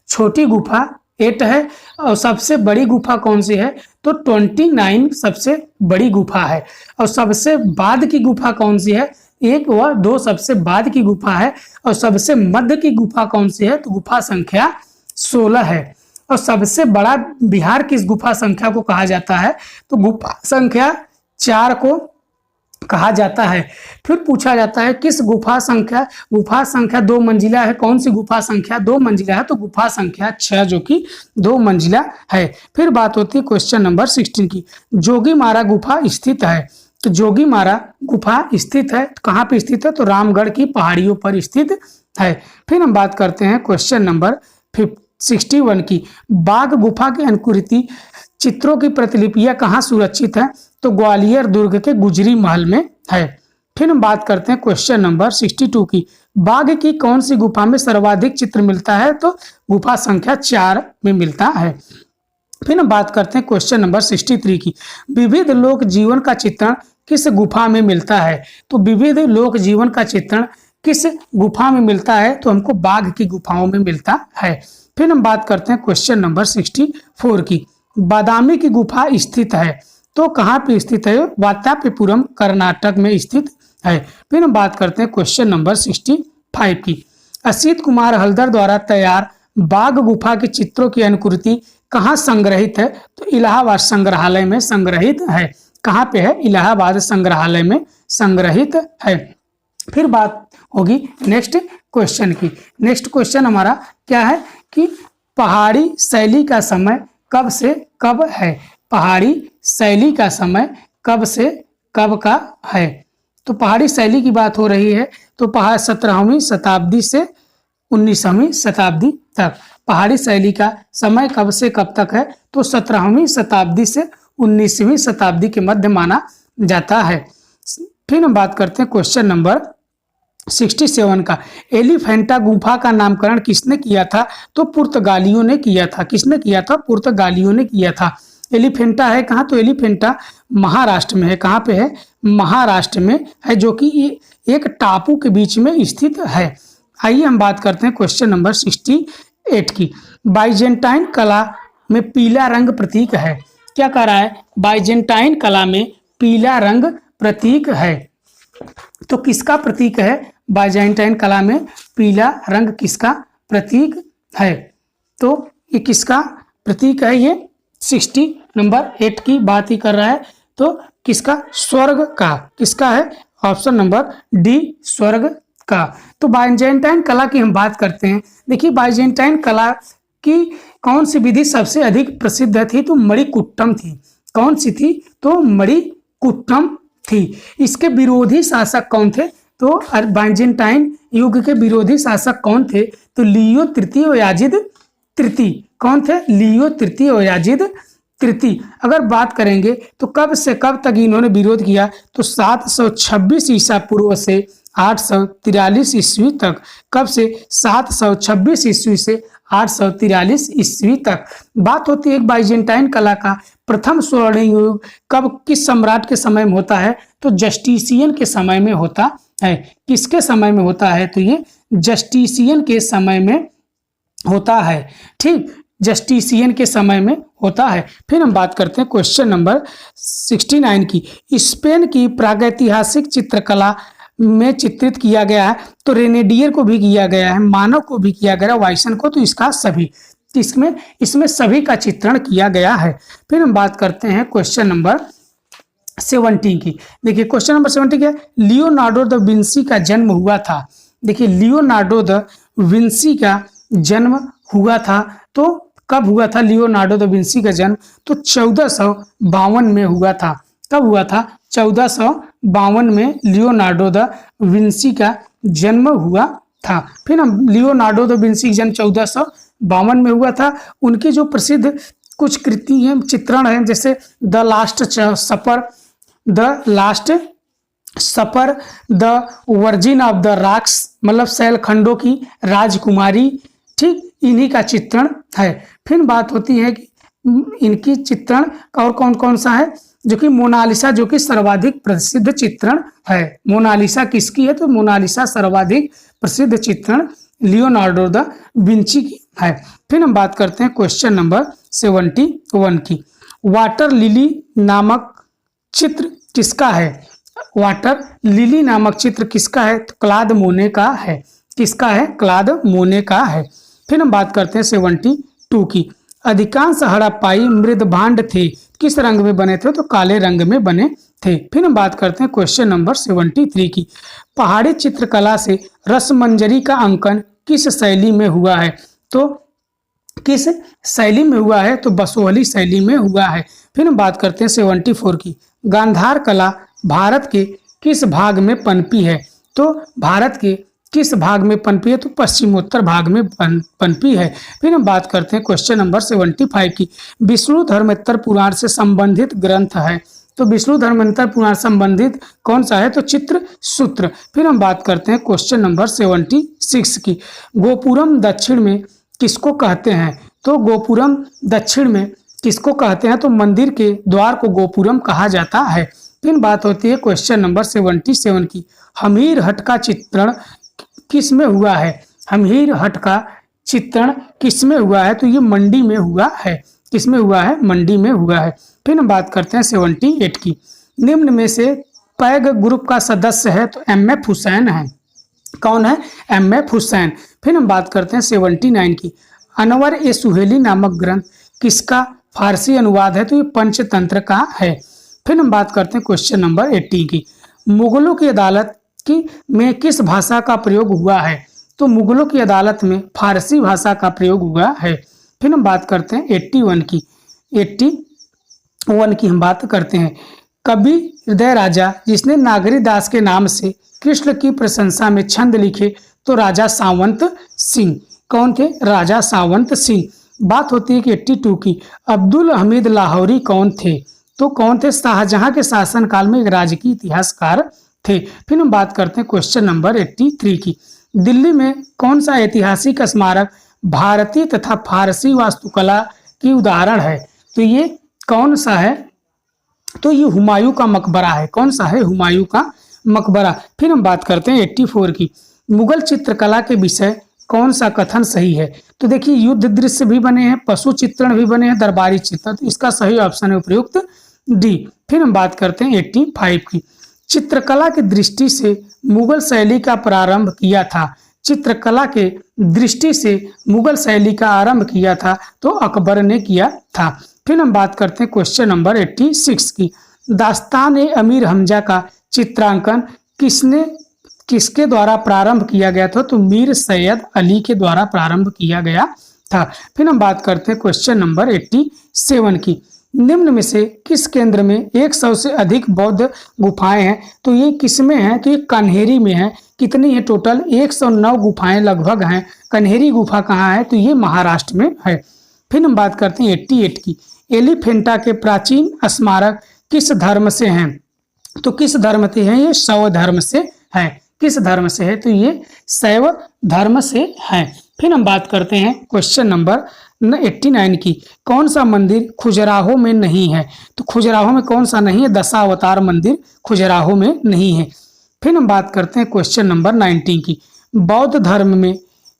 छोटी गुफा 8 है। और सबसे बड़ी गुफा कौन सी है? तो 29 सबसे बड़ी गुफा है। और सबसे बाद की गुफा कौन सी है? 1 व 2 सबसे बाद की गुफा है। और सबसे मध्य की गुफा कौन सी है? तो गुफा संख्या 16 है। और सबसे बड़ा विहार किस गुफा संख्या को कहा जाता है? तो गुफा संख्या 4 को कहा जाता है। फिर पूछा जाता है किस गुफा संख्या 2 मंजिला है। कौन सी गुफा संख्या 2 मंजिला है? तो गुफा संख्या 6 जो कि 2 मंजिला है। फिर बात होती है क्वेश्चन नंबर 16 की। जोगीमारा गुफा स्थित है। तो जोगीमारा गुफा स्थित है, कहाँ पे स्थित है? तो रामगढ़ की पहाड़ियों पर स्थित है। फिर हम बात करते हैं क्वेश्चन नंबर 61 की। बाघ गुफा की अनुकृति चित्रों की प्रतिलिपियां कहाँ सुरक्षित है? तो ग्वालियर दुर्ग के गुजरी महल में है। फिर हम बात करते हैं क्वेश्चन नंबर 62 की। बाघ की कौन सी गुफा में सर्वाधिक चित्र मिलता है? तो गुफा संख्या 4 में मिलता है। फिर हम बात करते हैं क्वेश्चन नंबर 63 की। विविध लोक जीवन का चित्रण किस गुफा में मिलता है? तो विविध लोक जीवन का चित्रण किस गुफा में मिलता है? तो हमको बाघ की गुफाओं में मिलता है। फिर हम बात करते हैं क्वेश्चन नंबर 64 की। बादामी की गुफा स्थित है। तो कहाँ पे स्थित है? वातापीपुरम कर्नाटक में स्थित है। फिर हम बात करते हैं क्वेश्चन नंबर 65 की। असित कुमार हल्दर द्वारा तैयार बाघ गुफा के चित्रों की अनुकृति कहाँ संग्रहित है? तो इलाहाबाद संग्रहालय में संग्रहित है। कहाँ पे है? इलाहाबाद संग्रहालय में संग्रहित है। फिर बात होगी नेक्स्ट क्वेश्चन की। नेक्स्ट क्वेश्चन हमारा क्या है कि पहाड़ी शैली का समय कब से कब है? पहाड़ी शैली का समय कब से कब का है? तो पहाड़ी शैली की बात हो रही है तो 17वीं शताब्दी से 19वीं शताब्दी तक। पहाड़ी शैली का समय कब से कब तक है तो 17वीं शताब्दी से 19वीं शताब्दी के मध्य माना जाता है। फिर हम बात करते हैं क्वेश्चन नंबर 67 का। एलिफेंटा गुफा का नामकरण किसने किया था तो पुर्तगालियों ने किया था। किसने किया था? पुर्तगालियों ने किया था। एलिफेंटा है कहाँ तो एलिफेंटा महाराष्ट्र में है। कहाँ पे है? महाराष्ट्र में है, जो कि एक टापू के बीच में स्थित है। आइए हम बात करते हैं क्वेश्चन नंबर 68 की। बाइजेंटाइन कला में पीला रंग प्रतीक है। क्या कह रहा है? बाइजेंटाइन कला में पीला रंग प्रतीक है। तो किसका प्रतीक है? बाइजेंटाइन कला में पीला रंग किसका प्रतीक है? तो ये किसका प्रतीक है? ये 68 की बात ही कर रहा है। तो किसका? स्वर्ग का। किसका है? ऑप्शन नंबर डी, स्वर्ग का। तो बाइजेंटाइन कला की हम बात करते हैं। देखिए बाइजेंटाइन कला की कौन सी विधि सबसे अधिक प्रसिद्ध थी तो मणिकुट्टम थी। कौन सी थी? तो मणिकुट्टम थी। इसके विरोधी शासक कौन थे? तो बाइजेंटाइन युग के विरोधी शासक कौन थे? तो लियो तृतीय और याजिद तृतीय। कौन थे? लियो तृतीय और याजिद तृतीय। अगर बात करेंगे तो कब से कब तक इन्होंने विरोध किया तो 726 ईसा पूर्व से 843 ईस्वी तक। कब से? 726 ईस्वी से 843 ईस्वी तक। बात होती है बाइजेंटाइन कला का प्रथम स्वर्ण युग कब किस सम्राट के समय में होता है तो जस्टिसियन के समय में होता है। किसके समय में होता है? तो ये जस्टिसियन के समय में होता है। ठीक, जस्टिसियन के समय में होता है। फिर हम बात करते हैं क्वेश्चन नंबर 69 की। स्पेन की प्रागैतिहासिक चित्रकला में चित्रित किया गया है तो रेनेडियर को भी किया गया है, मानव को भी किया गया, वाइसन को, तो इसका सभी इसमें सभी का चित्रण किया गया है। फिर हम बात करते हैं क्वेश्चन नंबर 70 की। देखिए क्वेश्चन नंबर 70 क्या है? लियोनार्डो द विंसी का जन्म हुआ था। देखिए लियोनार्डो द विंसी का जन्म हुआ था तो कब हुआ था लियोनार्डो द विंसी का जन्म? तो 1452 में हुआ था। कब हुआ था? 1452 में लियोनार्डो द विंसी का जन्म हुआ था। फिर हम लियोनार्डो द विंसी का जन्म 1452 में हुआ था। उनकी जो प्रसिद्ध कुछ कृति हैं, चित्रण हैं, जैसे the last supper, the virgin of the rocks, मतलब शैलखंडों की राजकुमारी, ठीक, इन्हीं का चित्रण है। फिर बात होती है कि इनकी चित्रण और कौन कौन सा है, जो कि मोनालिसा, जो कि सर्वाधिक प्रसिद्ध चित्रण है। मोनालिसा किसकी है? तो मोनालिसा सर्वाधिक प्रसिद्ध चित्रण लियोनार्डो द विंची की है। फिर हम बात करते हैं क्वेश्चन नंबर 71 की। वाटर लिली नामक चित्र किसका है? वाटर लिली नामक चित्र किसका है? तो क्लाद मोने का है। किसका है? क्लाद मोने का है। फिर हम बात करते हैं 72 की। अधिकांश हड़प्पाई मृद भांड थे किस रंग में बने थे? तो काले रंग में बने थे। फिर हम बात करते हैं क्वेश्चन नंबर 73 की। पहाड़ी चित्रकला से रसमंजरी का अंकन किस शैली में हुआ है? तो किस शैली में हुआ है? तो बसोहली शैली में हुआ है। फिर हम बात करते हैं 74 की। गांधार कला भारत के किस भाग में पनपी है? तो भारत के किस भाग में पनपी है? तो पश्चिमोत्तर भाग में पनपी है। फिर हम बात करते हैं क्वेश्चन नंबर 75 की। विष्णु धर्मेत्तर पुराण से संबंधित ग्रंथ है। तो विष्णु धर्मेत्तर पुराण संबंधित कौन सा है? तो चित्र सूत्र। फिर हम बात करते हैं क्वेश्चन नंबर 76 की। गोपुरम दक्षिण में किसको कहते हैं? तो गोपुरम दक्षिण में किसको कहते हैं? तो मंदिर के द्वार को गोपुरम कहा जाता है। फिर बात होती है क्वेश्चन नंबर 77 की। हमीर हट का चित्रण किस में हुआ है? हमीर हट का चित्रण किस में हुआ है? तो ये मंडी में हुआ है। किस में हुआ है? मंडी में हुआ है। फिर हम बात करते हैं 78 की। निम्न में से पैग ग्रुप का सदस्य है तो एम.एफ. हुसैन है। कौन है? एम.एफ. हुसैन। फिर हम बात करते हैं 79 की। अनवर ए सुहेली नामक ग्रंथ किसका फारसी अनुवाद है? तो ये पंचतंत्र का है। फिर हम बात करते हैं क्वेश्चन नंबर 80 की। मुगलों की अदालत में किस भाषा का प्रयोग हुआ है? तो मुगलों की अदालत में फारसी भाषा का प्रयोग हुआ है। फिर हम बात करते हैं 81 की। 81 की हम बात करते हैं। कवि हृदय राजा जिसने नागरीदास के नाम से कृष्ण की प्रशंसा में छंद लिखे, तो राजा सावंत सिंह। कौन थे? राजा सावंत सिंह। बात होती है कि 82 की, अब्दुल हमीद लाहौरी कौन थे? तो कौन थे? शाहजहां के शासनकाल में एक राजकीय इतिहासकार थे। फिर हम बात करते हैं क्वेश्चन नंबर 83 की, दिल्ली में कौन सा ऐतिहासिक स्मारक भारतीय तथा फारसी वास्तुकला की उदाहरण है? तो ये कौन सा है? तो ये हुमायूं का मकबरा है। कौन सा है? हुमायूं का मकबरा। फिर हम बात करते हैं 84 की, मुगल चित्रकला के विषय कौन सा कथन सही है? तो देखिए, युद्ध दृश्य भी बने हैं, पशु चित्रण भी बने हैं, दरबारी चित्र। तो इसका सही ऑप्शन है उपयुक्त डी। फिर हम बात करते हैं 85 की, चित्रकला की दृष्टि से मुगल शैली का प्रारंभ किया था। चित्रकला के दृष्टि से मुगल शैली का आरंभ किया था, तो अकबर ने किया था। फिर हम बात करते हैं क्वेश्चन नंबर 86 की, दास्तान-ए-अमीर हमजा का चित्रांकन किसके द्वारा प्रारंभ किया गया था? तो मीर सैयद अली के द्वारा प्रारंभ किया गया था। फिर हम बात करते हैं क्वेश्चन नंबर 87 की, निम्न में से किस केंद्र में 100 से अधिक बौद्ध गुफाएं हैं? तो ये किसमें है? तो ये कन्हेरी में है। कितनी है? टोटल 109 गुफाएं लगभग हैं। कन्हेरी गुफा कहाँ है? तो ये महाराष्ट्र में है। फिर हम बात करते हैं 88 की, एलिफेंटा के प्राचीन स्मारक किस धर्म से हैं? तो किस धर्म से हैं? ये शैव धर्म से है। किस धर्म से है? तो ये शैव धर्म से है। फिर हम बात करते हैं क्वेश्चन नंबर 89 की, कौन सा मंदिर खजुराहो में नहीं है? तो खजुराहो में कौन सा नहीं है? दशावतार मंदिर खजुराहो में नहीं है। फिर हम बात करते हैं क्वेश्चन नंबर 90 की, बौद्ध धर्म में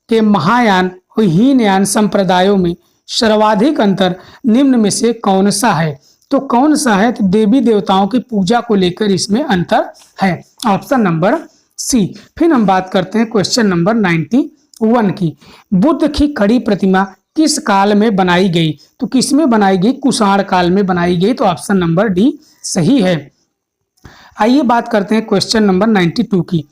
के महायान और हीनयान संप्रदायों में सर्वाधिक अंतर निम्न में से कौन सा है? तो कौन सा है? तो देवी देवताओं की पूजा को लेकर इसमें अंतर है। Option number C. फिर हम बात करते हैं क्वेश्चन नंबर 91 की, बुद्ध की खड़ी प्रतिमा किस काल में बनाई गई? तो किस में बनाई गई? कुषाण काल में बनाई गई। तो ऑप्शन नंबर डी सही है। आइए बात करते हैं क्वेश्चन नंबर 92 की,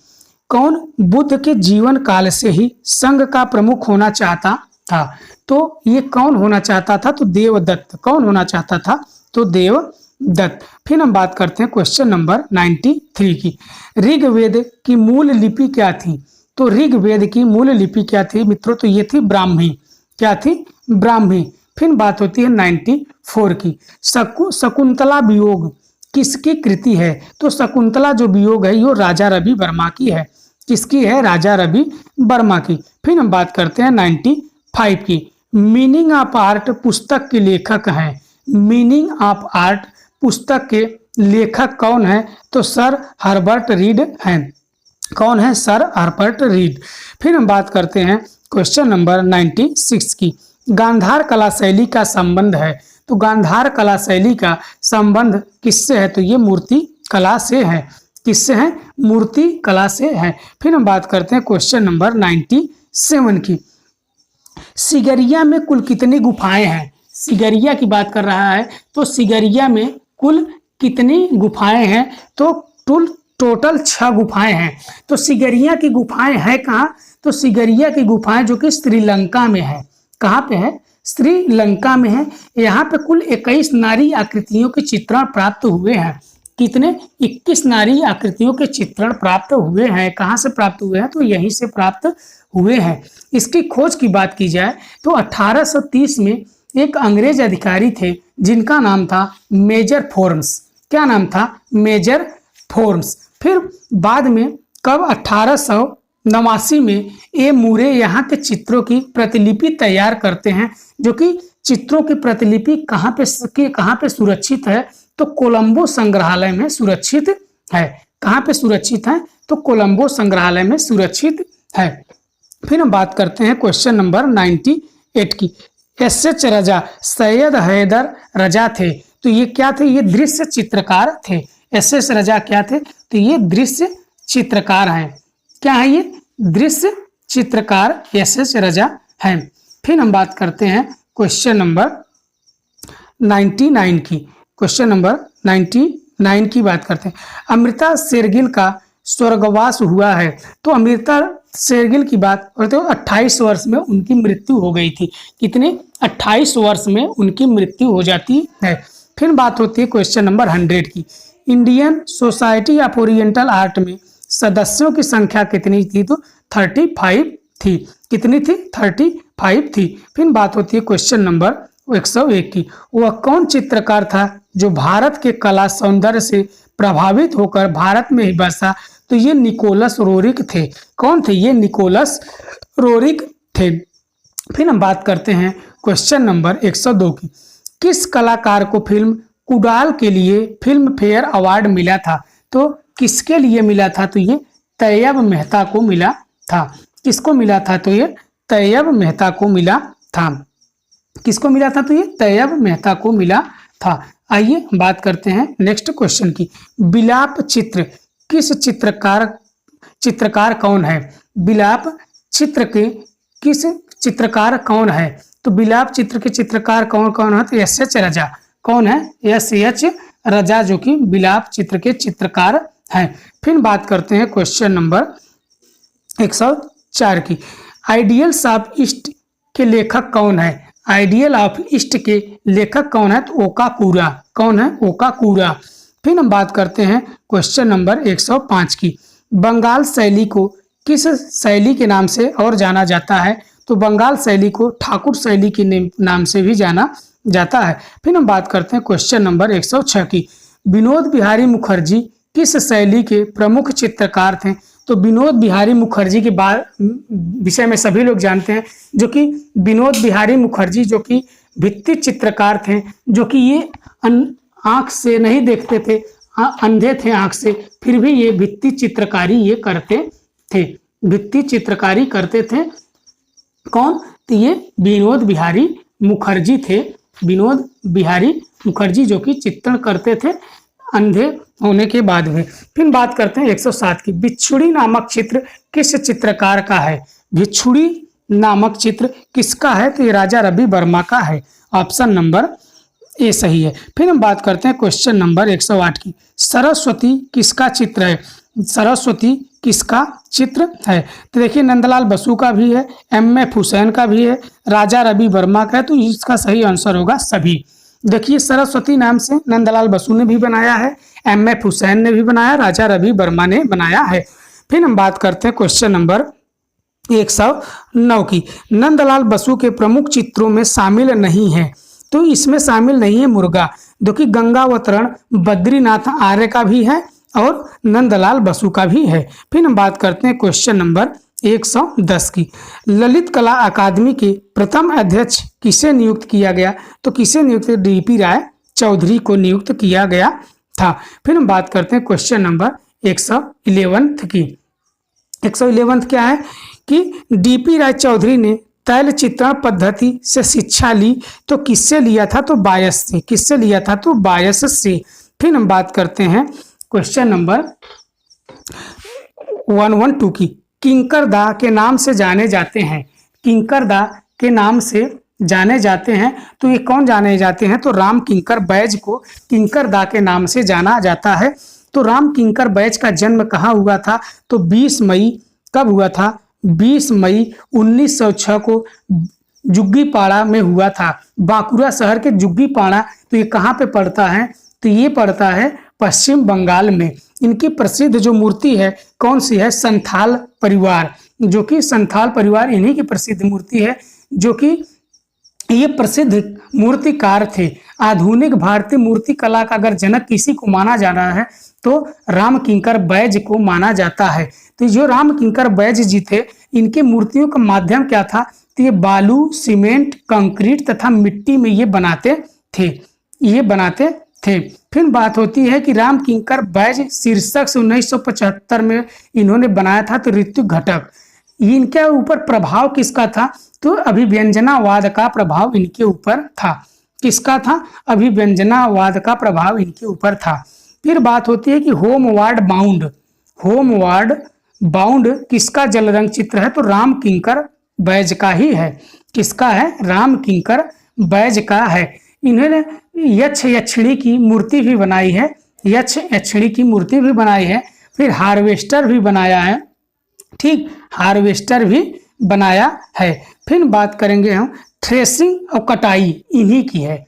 कौन बुद्ध के जीवन काल से ही संघ का प्रमुख होना चाहता था? तो ये कौन होना चाहता था? तो देवदत्त। कौन होना चाहता था? तो देवदत्त। फिर हम बात करते हैं क्वेश्चन नंबर 93 की, ऋग्वेद की मूल लिपि क्या थी? तो ऋग्वेद की मूल लिपि क्या थी मित्रों? तो ये थी ब्राह्मी। क्या थी? ब्राह्मी। फिर बात होती है 94 की, शकुंतला वियोग किसकी कृति है? तो शकुंतला जो वियोग है ये राजा रवि वर्मा की है। किसकी है? राजा रवि वर्मा की। फिर हम बात करते हैं 95 की, मीनिंग ऑफ आर्ट पुस्तक के लेखक हैं। मीनिंग ऑफ आर्ट पुस्तक के लेखक कौन है? तो सर हर्बर्ट रीड हैं। कौन है? Sir Herbert read. फिर हम बात करते हैं क्वेश्चन नंबर 96 की, गांधार कला शैली का संबंध है। तो गांधार कला शैली का संबंध किससे है? तो ये मूर्ति कला से है। किससे है? मूर्ति कला से है। फिर हम बात करते हैं क्वेश्चन नंबर 97 की, सिगरिया में कुल कितनी गुफाएं हैं? सिगरिया की बात कर रहा है, तो सिगरिया में कुल कितनी गुफाएं हैं? तो टोटल 6 गुफाएं हैं। तो सिगरिया की गुफाएं हैं कहाँ? तो सिगरिया की गुफाएं जो कि श्रीलंका में है। कहाँ पे है? श्रीलंका में है। यहाँ पे कुल 21 नारी आकृतियों के चित्रण प्राप्त हुए हैं। कितने? 21 नारी आकृतियों के चित्रण प्राप्त हुए हैं। कहाँ से प्राप्त हुए हैं? तो यहीं से प्राप्त हुए हैं। इसकी खोज की बात की जाए तो 1830 में एक अंग्रेज अधिकारी थे जिनका नाम था मेजर फोर्म्स। क्या नाम था? Major forms. फिर बाद में कब 1889 में ए मूरे यहाँ के चित्रों की प्रतिलिपि तैयार करते हैं, जो कि चित्रों की प्रतिलिपि कहाँ पे सुरक्षित है? तो कोलंबो संग्रहालय में सुरक्षित है। कहाँ पे सुरक्षित है? तो कोलंबो संग्रहालय में सुरक्षित है। फिर हम बात करते हैं क्वेश्चन नंबर 98 की, एस.एच. रजा सैयद हैदर रजा थे। तो ये क्या थे? ये दृश्य चित्रकार थे। एस.एच. रजा क्या थे? तो ये दृश्य चित्रकार हैं। क्या है? ये दृश्य चित्रकार एस.एच. रजा हैं। फिर हम बात करते हैं क्वेश्चन नंबर 99 की। क्वेश्चन नंबर 99 की बात करते हैं, अमृता शेरगिल का स्वर्गवास हुआ है। तो अमृता शेरगिल की बात करते हो, 28 वर्ष में उनकी मृत्यु हो गई थी। कितने? 28 वर्ष में उनकी मृत्यु हो जाती है। फिर बात होती है क्वेश्चन नंबर 100 की, Indian society of oriental art में सदस्यों की संख्या कितनी थी? तो 35 थी। कितनी थी? 35 थी। फिर बात होती है क्वेश्चन नंबर 101 की। वह कौन चित्रकार था जो भारत के कला सौंदर्य से प्रभावित होकर भारत में ही बसा? तो ये निकोलस रोरिक थे। कौन थे? ये निकोलस रोरिक थे। फिर हम बात करते हैं क्वेश्चन नंबर 102 की। किस कलाकार को फिल्म कुडाल के लिए फिल्म फेयर अवार्ड मिला था? तो किसके लिए मिला था? तो ये तैयब मेहता को मिला था। किसको मिला था? तो ये तैयब मेहता को मिला था। किसको मिला था? तो ये तैयब मेहता को मिला था। आइए बात करते हैं नेक्स्ट क्वेश्चन की। बिलाप चित्र किस चित्रकार कौन है? बिलाप चित्र के किस चित्रकार कौन है? तो बिलाप चित्र के चित्रकार कौन कौन है? तो एस.एच. रजा। कौन है? एस.एच. रजा जो कि बिलाप चित्र के चित्रकार हैं। फिर बात करते हैं क्वेश्चन नंबर 104 की। आइडियल्स ऑफ ईस्ट के लेखक कौन है? आइडियल ऑफ ईस्ट के लेखक कौन है? तो ओकाकुरा। कौन है? ओकाकुरा। फिर हम बात करते हैं क्वेश्चन नंबर 105 की। बंगाल शैली को किस शैली के नाम से और जाना जाता है? तो बंगाल शैली को ठाकुर शैली के नाम से भी जाना जाता है। फिर हम बात करते हैं क्वेश्चन नंबर 106 की। विनोद बिहारी मुखर्जी किस शैली के प्रमुख चित्रकार थे? तो विनोद बिहारी मुखर्जी के विषय में सभी लोग जानते हैं, जो कि विनोद बिहारी मुखर्जी जो कि भित्ति चित्रकार थे, जो कि ये आंख से नहीं देखते थे, अंधे थे आंख से, फिर भी ये भित्ति चित्रकारी ये करते थे। भित्ति चित्रकारी करते थे। कौन? तो ये विनोद बिहारी मुखर्जी थे। विनोद बिहारी मुखर्जी जो कि चित्रण करते थे अंधे होने के बाद में। फिर बात करते हैं 107 की। बिच्छुड़ी नामक चित्र किस चित्रकार का है? बिच्छुड़ी नामक चित्र किसका है? तो ये राजा रवि वर्मा का है। ऑप्शन नंबर ए सही है। फिर हम बात करते हैं क्वेश्चन नंबर 108 की। सरस्वती किसका चित्र है? सरस्वती किसका चित्र है? तो देखिए नंदलाल बसु का भी है, एम.एफ. हुसैन का भी है, राजा रवि वर्मा का है। तो इसका सही आंसर होगा सभी। देखिए सरस्वती नाम से नंदलाल बसु ने भी बनाया है, एम.एफ. हुसैन ने भी बनाया, राजा रवि वर्मा ने बनाया है। फिर हम बात करते हैं क्वेश्चन नंबर 109 की। नंदलाल बसु के प्रमुख चित्रों में शामिल नहीं है, तो इसमें शामिल नहीं है मुर्गा, जो कि गंगावतरण बद्रीनाथ आर्य का भी है और नंदलाल बसु का भी है। फिर हम बात करते हैं क्वेश्चन नंबर 110 की। ललित कला अकादमी के प्रथम अध्यक्ष किसे नियुक्त किया गया? तो किसे नियुक्त? डी.पी. राय चौधरी को नियुक्त किया गया था। फिर हम बात करते हैं क्वेश्चन नंबर 111 की। 111 क्या है कि डी.पी. राय चौधरी ने तैल चित्रण पद्धति से शिक्षा ली, तो किससे लिया था? तो बायस से। किससे लिया था? तो बायस से। फिर हम बात करते हैं क्वेश्चन नंबर 112 की। किंकरदा के नाम से जाने जाते हैं। किंकरदा के नाम से जाने जाते हैं, तो ये कौन जाने जाते हैं? तो राम किंकर बैज को किंकरदा के नाम से जाना जाता है। तो राम किंकर बैज का जन्म कहाँ हुआ था? तो 20 मई कब हुआ था? 20 मई 1906 को जुग्गीपाड़ा में हुआ था। बांकुरा शहर के जुग्गीपाड़ा, तो ये कहाँ पे पड़ता है? तो ये पड़ता है पश्चिम बंगाल में। इनकी प्रसिद्ध जो मूर्ति है कौन सी है? संथाल परिवार, जो कि संथाल परिवार इन्हीं की प्रसिद्ध मूर्ति है, जो कि ये प्रसिद्ध मूर्तिकार थे। आधुनिक भारतीय मूर्ति कला का अगर जनक किसी को माना जा रहा है तो राम किंकर बैज को माना जाता है। तो जो राम किंकर बैज जी थे, इनके मूर्तियों का माध्यम क्या था? तो ये बालू, सीमेंट, कंक्रीट तथा मिट्टी में ये बनाते थे। फिर बात होती है कि राम किंकर बैज शीर्षक से 1975 में इन्होंने बनाया था, तो ऋत्विक घटक। इनके ऊपर प्रभाव किसका था? तो अभिव्यंजनावाद का प्रभाव इनके ऊपर था। किसका था? अभिव्यंजनावाद का प्रभाव इनके ऊपर था। फिर बात होती है कि होमवार्ड बाउंड किसका जल रंग चित्र है? तो राम किंकर बैज का ही है। किसका है? राम किंकर बैज का है। इन्होंने यक्षिणी की मूर्ति भी बनाई है, यक्षिणी की मूर्ति भी बनाई है। फिर हार्वेस्टर भी बनाया है, ठीक, हार्वेस्टर भी बनाया है। फिर बात करेंगे हम थ्रेसिंग और कटाई, इन्हीं की है।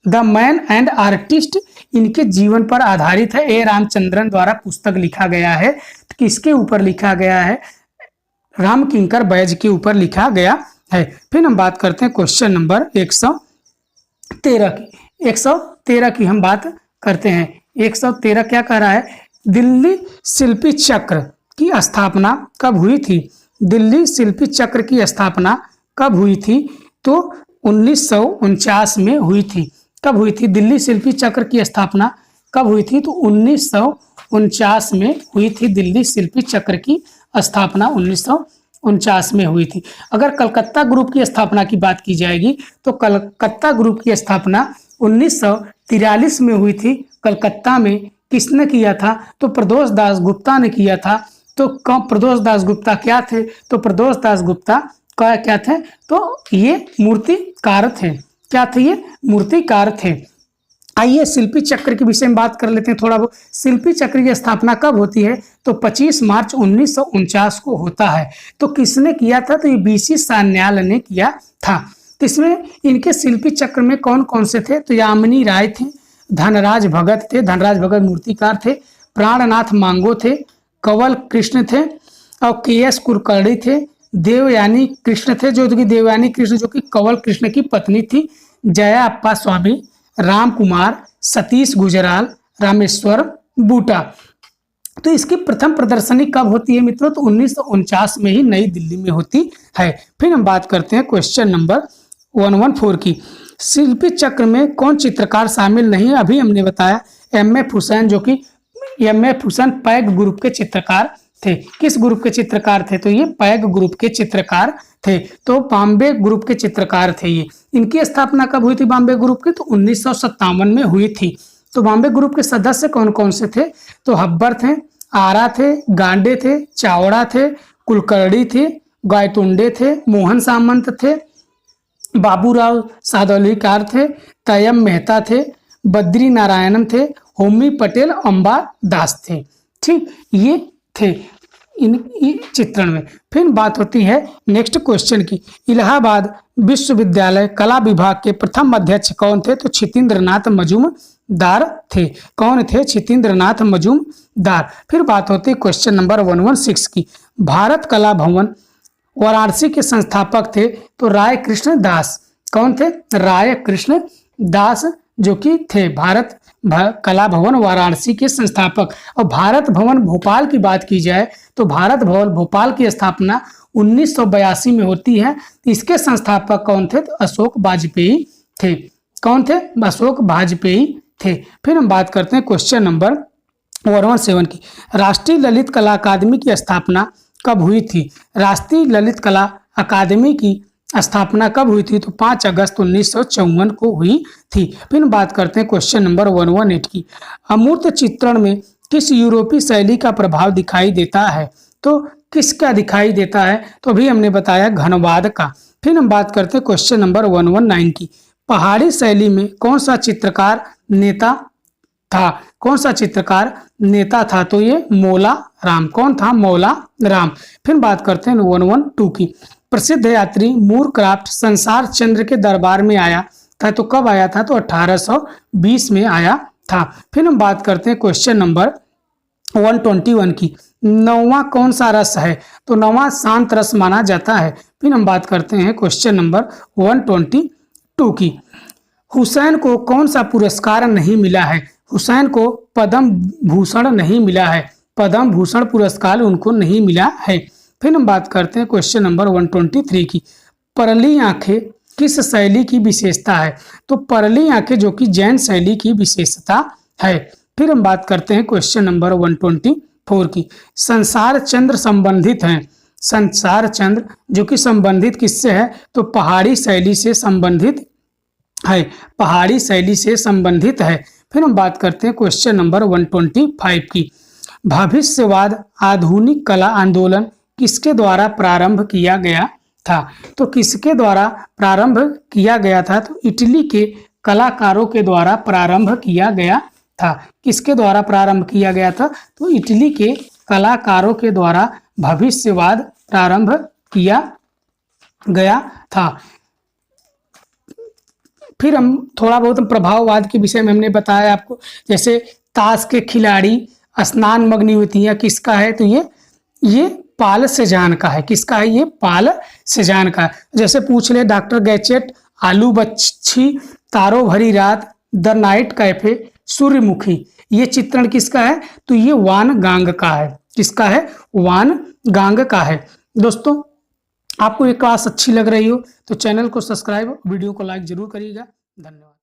द मैन एंड आर्टिस्ट इनके जीवन पर आधारित है। ए रामचंद्रन द्वारा पुस्तक लिखा गया है। किसके ऊपर लिखा गया है? राम किंकर बैज के ऊपर लिखा गया है। फिर हम बात करते हैं क्वेश्चन नंबर 113 की। 113 की हम बात करते हैं। 113 क्या कह रहा है? दिल्ली शिल्पी चक्र की स्थापना कब हुई थी? दिल्ली शिल्पी चक्र की स्थापना कब हुई थी? तो 1949 में हुई थी। कब हुई थी? दिल्ली शिल्पी चक्र की स्थापना कब हुई थी? तो 1949 में हुई थी। दिल्ली शिल्पी चक्र की स्थापना 1949 में हुई थी। अगर कलकत्ता ग्रुप की स्थापना की बात की जाएगी तो कलकत्ता ग्रुप की स्थापना 1943 में हुई थी। कलकत्ता में किसने किया था? तो प्रदोष दास गुप्ता ने किया था। तो प्रदोष दास गुप्ता क्या थे? तो प्रदोष दास गुप्ता क्या थे? तो ये मूर्तिकार थे। क्या थे? ये मूर्तिकार थे। आइए शिल्पी चक्र के विषय में बात कर लेते हैं थोड़ा बहुत। शिल्पी चक्र की स्थापना कब होती है? तो 25 मार्च 1949 को होता है। तो किसने किया था? तो ये बीसी सान्याल ने किया था। तो इसमें इनके शिल्पी चक्र में कौन कौन से थे? तो यामिनी राय थे, धनराज भगत थे, धनराज भगत मूर्तिकार थे, प्राणनाथ मांगो थे, कंवल कृष्ण थे और के.एस. कुलकर्णी थे, देवयानी कृष्ण थे जो कि देवयानी कृष्ण जो कि कंवल कृष्ण की पत्नी थी, जया अप्पा स्वामी, राम कुमार, सतीश गुजराल, रामेश्वर बूटा। तो इसकी प्रथम प्रदर्शनी कब होती है मित्रों? तो 1949 में ही नई दिल्ली में होती है। फिर हम बात करते हैं क्वेश्चन नंबर 114 की। शिल्पी चक्र में कौन चित्रकार शामिल नहीं है? अभी हमने बताया एम.एफ. हुसैन, जो कि एम.एफ. हुसैन पैग ग्रुप के चित्रकार थे। किस ग्रुप के चित्रकार थे? तो ये पैग ग्रुप के चित्रकार थे। तो बॉम्बे ग्रुप के चित्रकार थे ये। इनकी स्थापना कब हुई थी बॉम्बे ग्रुप की? तो 1957 में हुई थी। तो बॉम्बे ग्रुप के सदस्य कौन कौन से थे? तो हब्बर थे, आरा थे, गांडे थे, चावड़ा थे, कुलकर्णी थे, गायतुंडे थे, मोहन सामंत थे, बाबूराव सादौलीकार थे, तयम मेहता थे, बद्री नारायणन थे, होमी पटेल, अंबा दास थे। ठीक, ये थे इन चित्रण में। फिर बात होती है नेक्स्ट क्वेश्चन की। इलाहाबाद विश्वविद्यालय कला विभाग के प्रथम अध्यक्ष कौन थे? तो छितेंद्रनाथ मजूमदार थे। कौन थे? छितेंद्रनाथ मजूमदार। फिर बात होती है क्वेश्चन नंबर 116 की। भारत कला भवन वाराणसी के संस्थापक थे तो राय कृष्ण दास। कौन थे? राय कृष्ण दास जो कि थे भारत कला भवन वाराणसी के संस्थापक। और भारत भवन भोपाल की बात की जाए तो भारत भवन भोपाल की स्थापना 1982 में होती है। इसके संस्थापक कौन थे? तो अशोक वाजपेयी थे। कौन थे? अशोक वाजपेयी थे। फिर हम बात करते हैं क्वेश्चन नंबर 117 की। राष्ट्रीय ललित कला अकादमी की स्थापना कब हुई थी? राष्ट्रीय ललित कला अकादमी की स्थापना कब हुई थी? तो 5 अगस्त 1954 को हुई थी। फिर बात करते हैं क्वेश्चन नंबर 118 की। अमूर्त चित्रण में किस यूरोपीय शैली का प्रभाव दिखाई देता है? तो किसका दिखाई देता है? तो अभी हमने बताया घनवाद का। फिर हम बात करते हैं क्वेश्चन नंबर 119 की। पहाड़ी शैली में कौन सा चित्रकार नेता था? कौन सा चित्रकार नेता था? तो ये मौला राम। कौन था? मौला राम। फिर बात करते हैं 112 की। प्रसिद्ध यात्री मूरक्राफ्ट संसार चंद्र के दरबार में आया था तो कब आया था? तो 1820 में आया था। फिर हम बात करते हैं क्वेश्चन नंबर 121 की। नौवां कौन सा रस है? तो नौवां शांत रस माना जाता है। फिर हम बात करते हैं क्वेश्चन नंबर 122 की। हुसैन को कौन सा पुरस्कार नहीं मिला है? हुसैन को पद्म भूषण नहीं मिला है। पद्म भूषण पुरस्कार उनको नहीं मिला है। फिर हम बात करते हैं क्वेश्चन नंबर 123 की। परली आंखें किस शैली की विशेषता है? तो परली आंखें जो कि जैन शैली की विशेषता है। फिर हम बात करते हैं क्वेश्चन नंबर 124 की। संसार चंद्र संबंधित हैं। संसार चंद्र जो कि संबंधित किससे है? तो पहाड़ी शैली से संबंधित है। पहाड़ी शैली से संबंधित है। फिर हम बात करते हैं क्वेश्चन नंबर 125 की। भविष्यवाद आधुनिक कला आंदोलन किसके द्वारा प्रारंभ किया गया था? तो किसके द्वारा प्रारंभ किया गया था? तो इटली के कलाकारों के द्वारा प्रारंभ किया गया था। किसके द्वारा प्रारंभ किया गया था? तो इटली के कलाकारों के द्वारा भविष्यवाद प्रारंभ किया गया था। फिर हम थोड़ा बहुत प्रभाववाद के विषय में हमने बताया आपको, जैसे ताश के खिलाड़ी स्नान मग्न युवतियां किसका है, तो ये पाल सेजान का है। किसका है, ये पाल सेजान का है। जैसे पूछ ले डॉक्टर गैजेट, आलू बच्ची, तारों भरी रात, द नाइट कैफे, सूर्यमुखी, ये चित्रण किसका है, तो ये वान गांग का है। किसका है, वान गांग का है। दोस्तों आपको ये क्लास अच्छी लग रही हो तो चैनल को सब्सक्राइब, वीडियो को लाइक जरूर करिएगा। धन्यवाद।